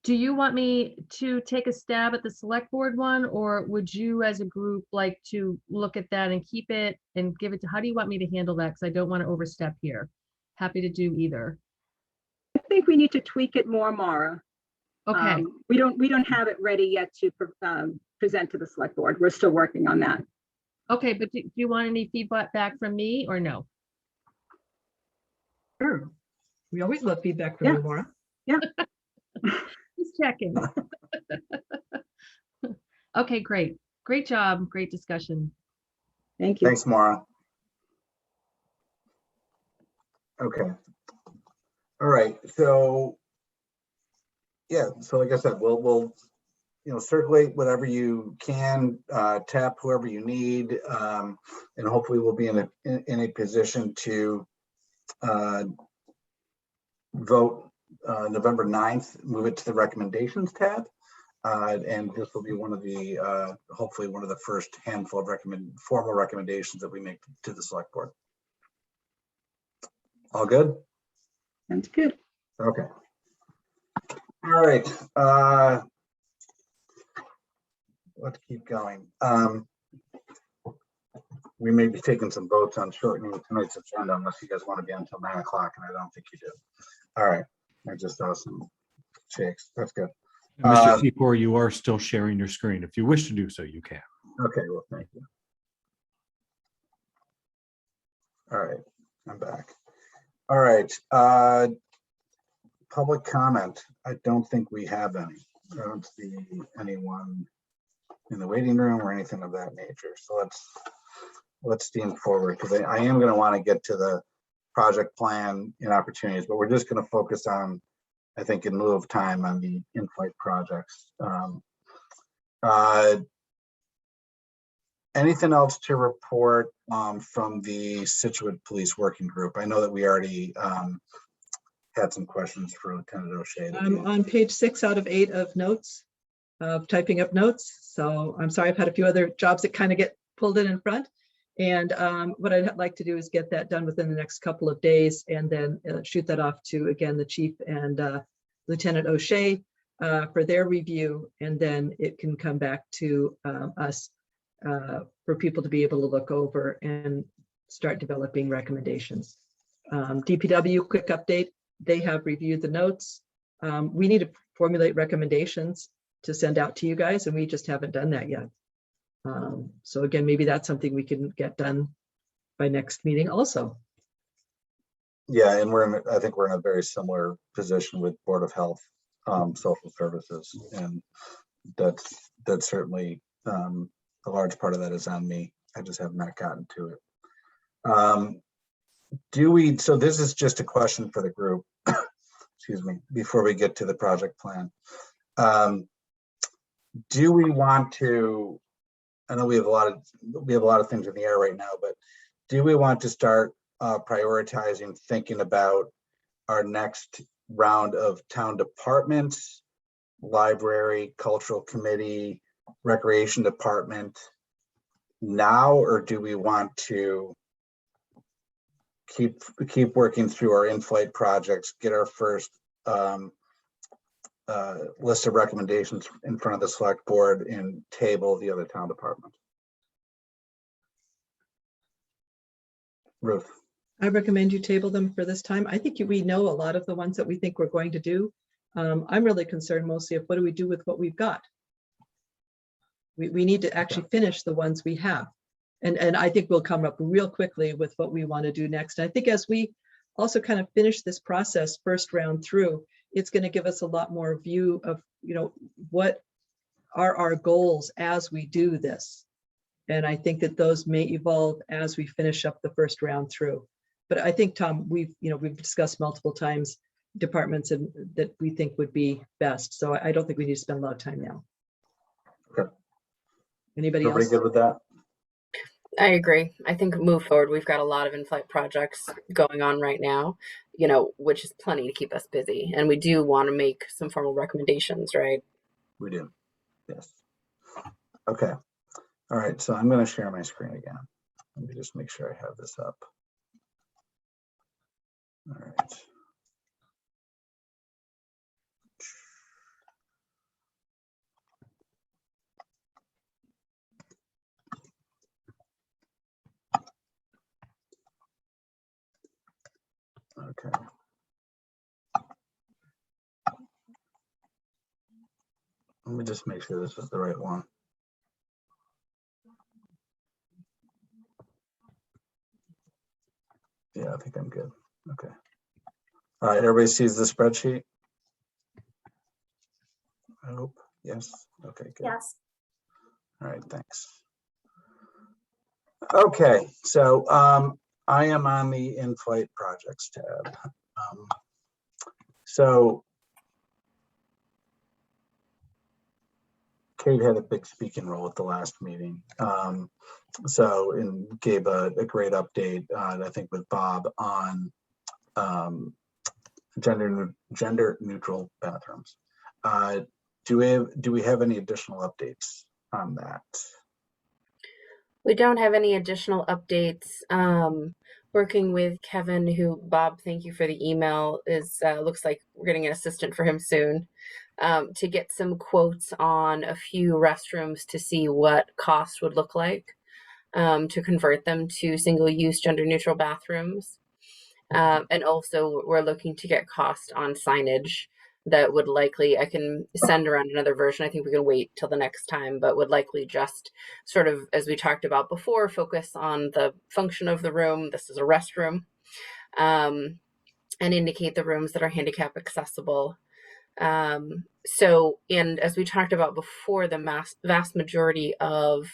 Speaker 8: do you want me to take a stab at the select board one, or would you as a group like to look at that and keep it and give it to, how do you want me to handle that? Because I don't want to overstep here. Happy to do either.
Speaker 11: I think we need to tweak it more, Maura.
Speaker 8: Okay.
Speaker 11: We don't have it ready yet to present to the select board. We're still working on that.
Speaker 8: Okay, but do you want any feedback back from me or no?
Speaker 1: Sure. We always love feedback from you, Maura.
Speaker 11: Yeah.
Speaker 8: Just checking. Okay, great. Great job. Great discussion.
Speaker 11: Thank you.
Speaker 2: Thanks, Maura. Okay. All right. So, yeah. So, like I said, we'll you know, circulate whatever you can, tap whoever you need, and hopefully we'll be in a position to vote November 9th, move it to the recommendations tab. And this will be one of the, hopefully one of the first handful of formal recommendations that we make to the select board. All good?
Speaker 11: Sounds good.
Speaker 2: Okay. All right. Let's keep going. We may be taking some votes on shortening tonight's agenda unless you guys want to be until 9 o'clock, and I don't think you do. All right. I just saw some shakes. That's good.
Speaker 12: Mr. Secor, you are still sharing your screen. If you wish to do so, you can.
Speaker 2: Okay, well, thank you. All right, I'm back. All right, public comment. I don't think we have any. I don't see anyone in the waiting room or anything of that nature. So let's steam forward, because I am going to want to get to the project plan and opportunities, but we're just going to focus on, I think, in lieu of time, on the in-flight projects. Anything else to report from the Scituate Police Working Group? I know that we already had some questions for Lieutenant O'Shea.
Speaker 1: I'm on page 6 out of 8 of notes, of typing up notes. So I'm sorry, I've had a few other jobs that kind of get pulled in front. And what I'd like to do is get that done within the next couple of days, and then shoot that off to, again, the chief and Lieutenant O'Shea for their review. And then it can come back to us for people to be able to look over and start developing recommendations. DPW, quick update. They have reviewed the notes. We need to formulate recommendations to send out to you guys, and we just haven't done that yet. So again, maybe that's something we can get done by next meeting also.
Speaker 2: Yeah, and I think we're in a very similar position with Board of Health, Social Services, and that's certainly a large part of that is on me. I just have not gotten to it. So this is just a question for the group, excuse me, before we get to the project plan. Do we want to, I know we have a lot of things in the air right now, but do we want to start prioritizing thinking about our next round of town departments, library, cultural committee, recreation department now, or do we want to keep working through our in-flight projects, get our first list of recommendations in front of the select board, and table the other town departments? Ruth.
Speaker 1: I recommend you table them for this time. I think we know a lot of the ones that we think we're going to do. I'm really concerned mostly of what do we do with what we've got. We need to actually finish the ones we have. And I think we'll come up real quickly with what we want to do next. I think as we also kind of finish this process first round through, it's going to give us a lot more view of, what are our goals as we do this. And I think that those may evolve as we finish up the first round through. But I think, Tom, we've discussed multiple times departments and that we think would be best. So I don't think we need to spend a lot of time now.
Speaker 2: Okay.
Speaker 1: Anybody
Speaker 2: Everybody
Speaker 1: else?
Speaker 2: good with that?
Speaker 7: I agree. I think move forward. We've got a lot of in-flight projects going on right now, which is plenty to keep us busy. And we do want to make some formal recommendations, right?
Speaker 2: We do. Yes. Okay. All right. So I'm going to share my screen again. Let me just make sure I have this up. All right. Okay. Let me just make sure this is the right one. Yeah, I think I'm good. Okay. All right, everybody sees the spreadsheet? I hope. Yes. Okay, good.
Speaker 3: Yes.
Speaker 2: All right, thanks. Okay, so I am on the in-flight projects tab. So Kate had a big speaking role at the last meeting. And gave a great update, I think, with Bob on gender neutral bathrooms. Do we have any additional updates on that?
Speaker 7: We don't have any additional updates. Working with Kevin, who, Bob, thank you for the email, looks like we're getting an assistant for him soon, to get some quotes on a few restrooms to see what cost would look like to convert them to single-use gender-neutral bathrooms. And also we're looking to get cost on signage that would likely, I can send around another version. I think we can wait till the next time, but would likely just sort of, as we talked about before, focus on the function of the room. This is a restroom. and indicate the rooms that are handicap accessible. And as we talked about before, the vast majority of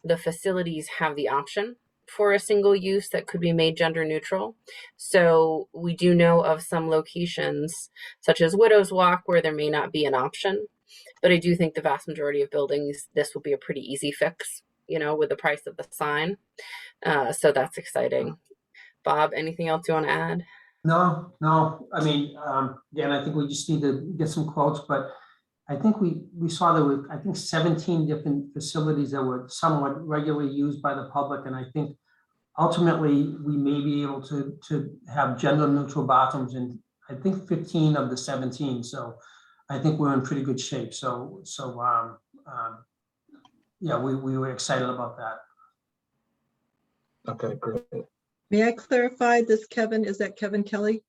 Speaker 7: the facilities have the option for a single use that could be made gender neutral. So we do know of some locations, such as Widow's Walk, where there may not be an option. But I do think the vast majority of buildings, this will be a pretty easy fix, with the price of the sign. So that's exciting. Bob, anything else you want to add?
Speaker 5: No, I mean, again, I think we just need to get some quotes, but I think we saw there were, 17 different facilities that were somewhat regularly used by the public. And I think ultimately we may be able to have gender neutral bathrooms in, I think 15 of the 17. So I think we're in pretty good shape. Yeah, we were excited about that.
Speaker 2: Okay, great.
Speaker 1: May I clarify this, Kevin? Is that Kevin Kelly?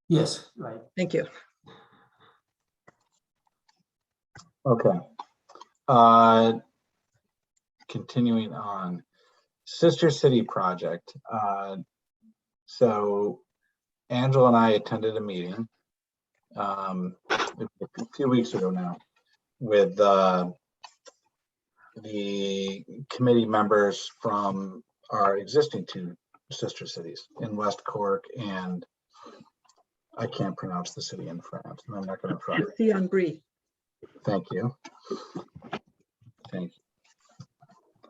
Speaker 5: Yes, right.
Speaker 1: Thank you.
Speaker 2: Okay. Continuing on, Sister City project. So Angela and I attended a meeting a few weeks ago now with the committee members from our existing two sister cities in West Cork, and I can't pronounce the city in France, and I'm not going to try.
Speaker 1: Thionbrie.
Speaker 2: Thank you. Thank you.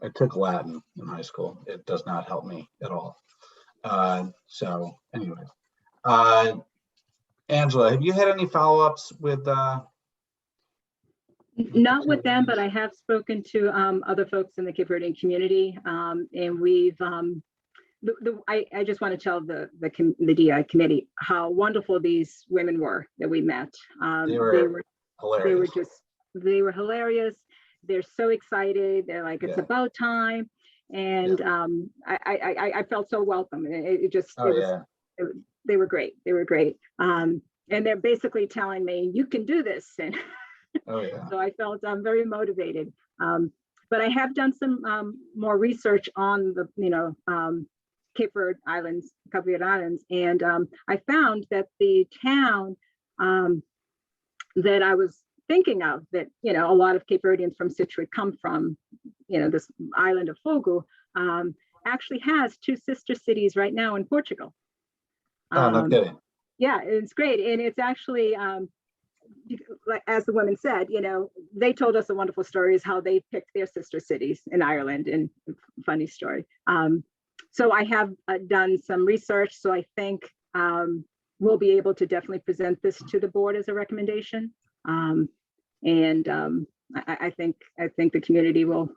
Speaker 2: I took Latin in high school. It does not help me at all. So anyway, Angela, have you had any follow-ups with?
Speaker 11: Not with them, but I have spoken to other folks in the Cape Verdean community, and we've. I just want to tell the DI committee how wonderful these women were that we met.
Speaker 2: They were hilarious.
Speaker 11: They were hilarious. They're so excited. They're like, it's about time. And I felt so welcome. They were great. They were great. And they're basically telling me, you can do this. And so I felt very motivated. But I have done some more research on the, Cape Verde Islands, and I found that the town that I was thinking of, that a lot of Cape Verdeans from Scituate come from, this island of Fogo, actually has two sister cities right now in Portugal.
Speaker 2: No kidding.
Speaker 11: Yeah, it's great, and it's actually like as the women said, they told us a wonderful story is how they picked their sister cities in Ireland, and funny story. So I have done some research, so I think we'll be able to definitely present this to the board as a recommendation. I think the community will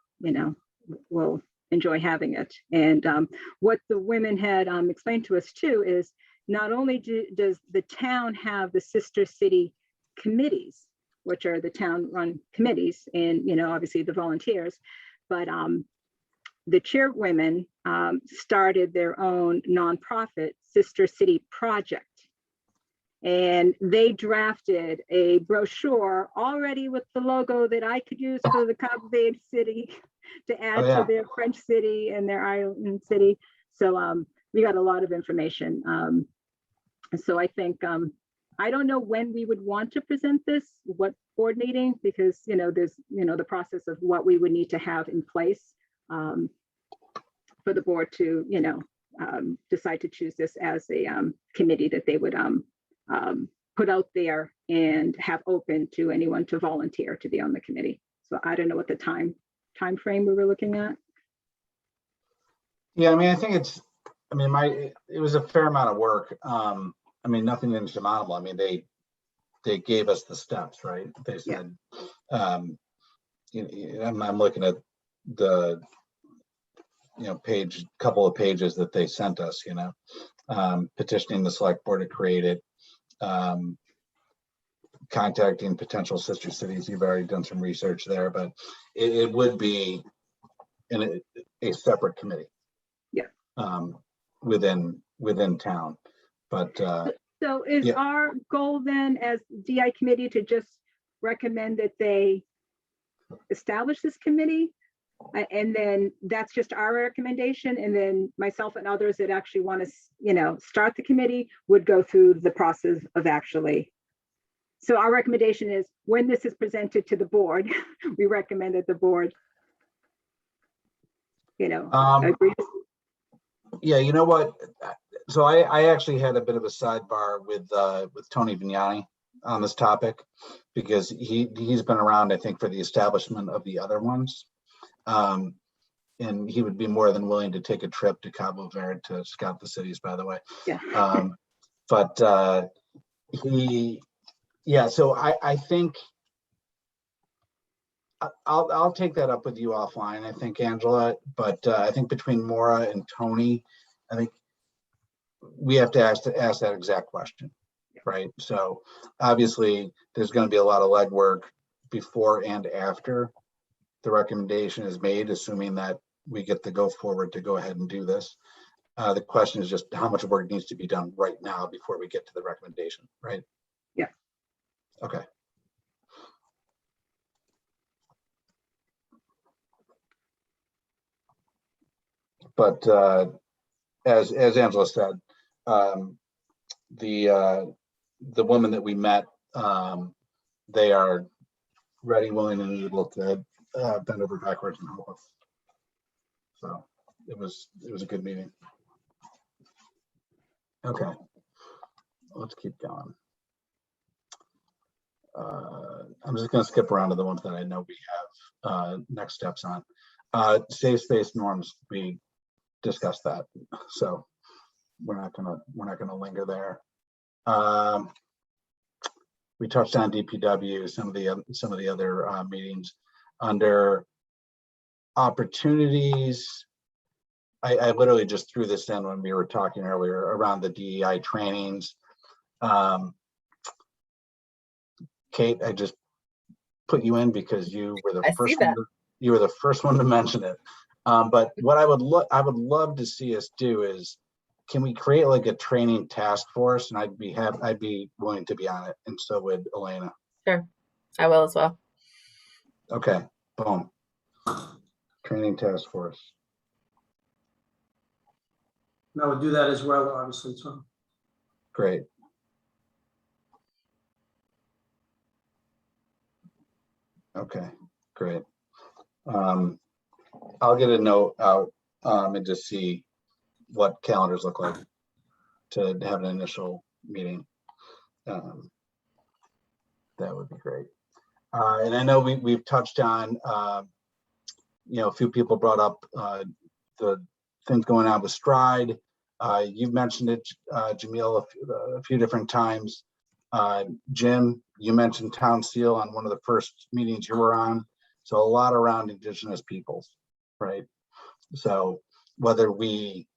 Speaker 11: enjoy having it. And what the women had explained to us too is not only does the town have the sister city committees, which are the town-run committees, and obviously the volunteers, but the chairwomen started their own nonprofit Sister City Project. And they drafted a brochure already with the logo that I could use for the Cape Verde city to add to their French city and their Ireland city. So we got a lot of information. So I think, I don't know when we would want to present this, what board meeting, because, there's, the process of what we would need to have in place for the board to, decide to choose this as a committee that they would put out there and have open to anyone to volunteer to be on the committee. So I don't know what the time frame we were looking at.
Speaker 2: Yeah, I mean, I think it was a fair amount of work. Nothing insurmountable. I mean, they gave us the steps, right? They said, I'm looking at the couple of pages that they sent us, petitioning the select board to create it, contacting potential sister cities. You've already done some research there, but it would be in a separate committee. Within town. But
Speaker 11: so is our goal then as DI committee to just recommend that they establish this committee, And then that's just our recommendation. And then myself and others that actually want to, you know, start the committee would go through the process of actually. So our recommendation is when this is presented to the board, we recommend that the board, you know, agree.
Speaker 2: Yeah, you know what? So I actually had a bit of a sidebar with Tony Vignani on this topic because he's been around, I think, for the establishment of the other ones. And he would be more than willing to take a trip to Cabo Verde to scout the cities, by the way.
Speaker 11: Yeah.
Speaker 2: So I think I'll take that up with you offline, I think, Angela, but I think between Maura and Tony, I think we have to ask that exact question, right? So obviously there's going to be a lot of legwork before and after the recommendation is made, assuming that we get the go forward to go ahead and do this. The question is just how much work needs to be done right now before we get to the recommendation, right?
Speaker 11: Yeah.
Speaker 2: Okay. But as Angela said, the woman that we met, they are ready, willing, and able to bend over backwards and help us. So it was a good meeting. Okay, let's keep going. I'm just going to skip around to the ones that I know we have next steps on. Safe space norms, we discussed that, so we're not gonna linger there. We touched on DPW, some of the other meetings. Under opportunities, I literally just threw this in when we were talking earlier around the DEI trainings. Kate, I just put you in because you were the first one. You were the first one to mention it. But what I would love to see us do is, can we create like a training task force? And I'd be willing to be on it, and so would Elena.
Speaker 7: Sure, I will as well.
Speaker 2: Okay, boom. Training task force.
Speaker 5: I would do that as well, obviously, Tom.
Speaker 2: Great. Okay, great. I'll get a note out and just see what calendars look like to have an initial meeting. That would be great. And I know we've touched on, you know, a few people brought up the things going on with Stride. You've mentioned it, Jameel, a few different times. Jim, you mentioned Town Seal on one of the first meetings you were on. So a lot around Indigenous peoples, right? So whether we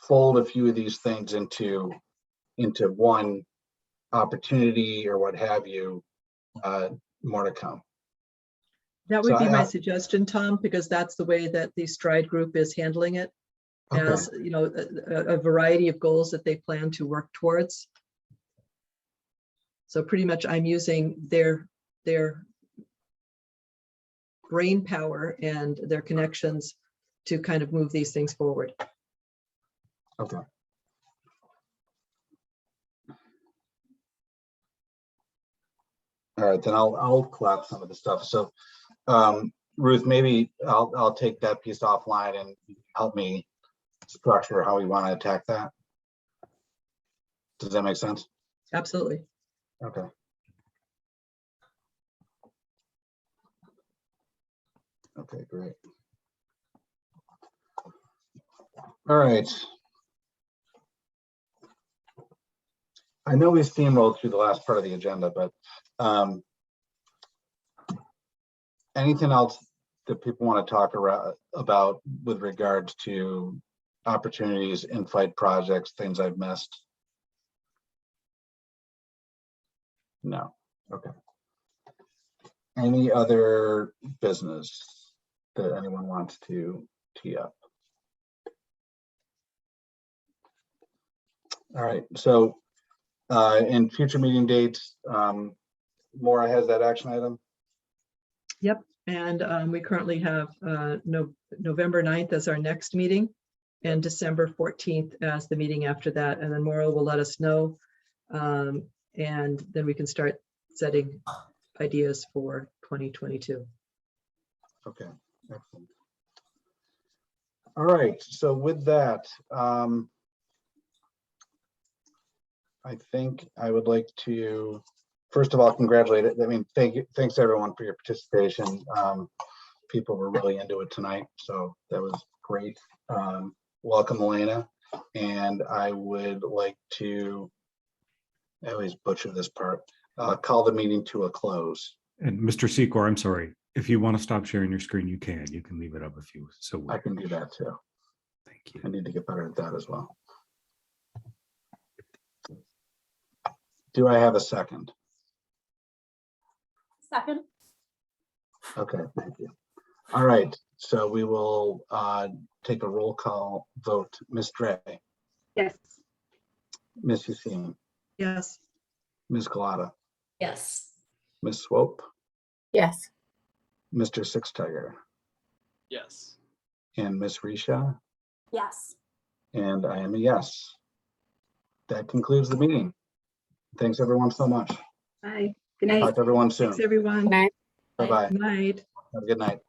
Speaker 2: fold a few of these things into one opportunity or what have you, more to come.
Speaker 1: That would be my suggestion, Tom, because that's the way that the Stride group is handling it. Okay. As you know, a variety of goals that they plan to work towards. So pretty much I'm using their brain power and their connections to kind of move these things forward.
Speaker 2: Okay. All right, then I'll collapse some of the stuff. So Ruth, maybe I'll take that piece offline and help me structure how we want to attack that. Does that make sense?
Speaker 1: Absolutely.
Speaker 2: Okay. Okay, great. All right. I know we steamrolled through the last part of the agenda, but anything else that people want to talk about with regards to opportunities, in-flight projects, things I've missed? No. Okay. Any other business that anyone wants to tee up? All right. So in future meeting dates, Maura has that action item.
Speaker 1: Yep. And we currently have November 9th as our next meeting and December 14th as the meeting after that. And then Maura will let us know. And then we can start setting ideas for 2022.
Speaker 2: Okay, excellent. All right, so with that, I think I would like to, first of all, congratulate it. I mean, thanks everyone for your participation. People were really into it tonight, so that was great. Welcome, Elena. And I would like to, I always butcher this part, call the meeting to a close.
Speaker 12: And Mr. Secor, I'm sorry. If you want to stop sharing your screen, you can. You can leave it up if you so
Speaker 2: I
Speaker 12: wish.
Speaker 2: can do that too.
Speaker 12: Thank you.
Speaker 2: I need to get better at that as well. Do I have a second?
Speaker 3: Second.
Speaker 2: Okay, thank you. All right, so we will take a roll call vote. Ms. Dre,
Speaker 11: Yes.
Speaker 2: Ms. Yassine,
Speaker 1: Yes.
Speaker 2: Ms. Galata,
Speaker 4: Yes.
Speaker 2: Ms. Swope,
Speaker 7: Yes.
Speaker 2: Mr. Six Tiger,
Speaker 6: Yes.
Speaker 2: and Ms. Risha,
Speaker 3: Yes.
Speaker 2: and I am a yes. That concludes the meeting. Thanks everyone so much.
Speaker 11: Bye. Good night.
Speaker 2: Talk to everyone soon.
Speaker 1: Thanks, everyone.
Speaker 7: Good night.
Speaker 2: Bye-bye.
Speaker 1: Good night.
Speaker 2: Have a good night.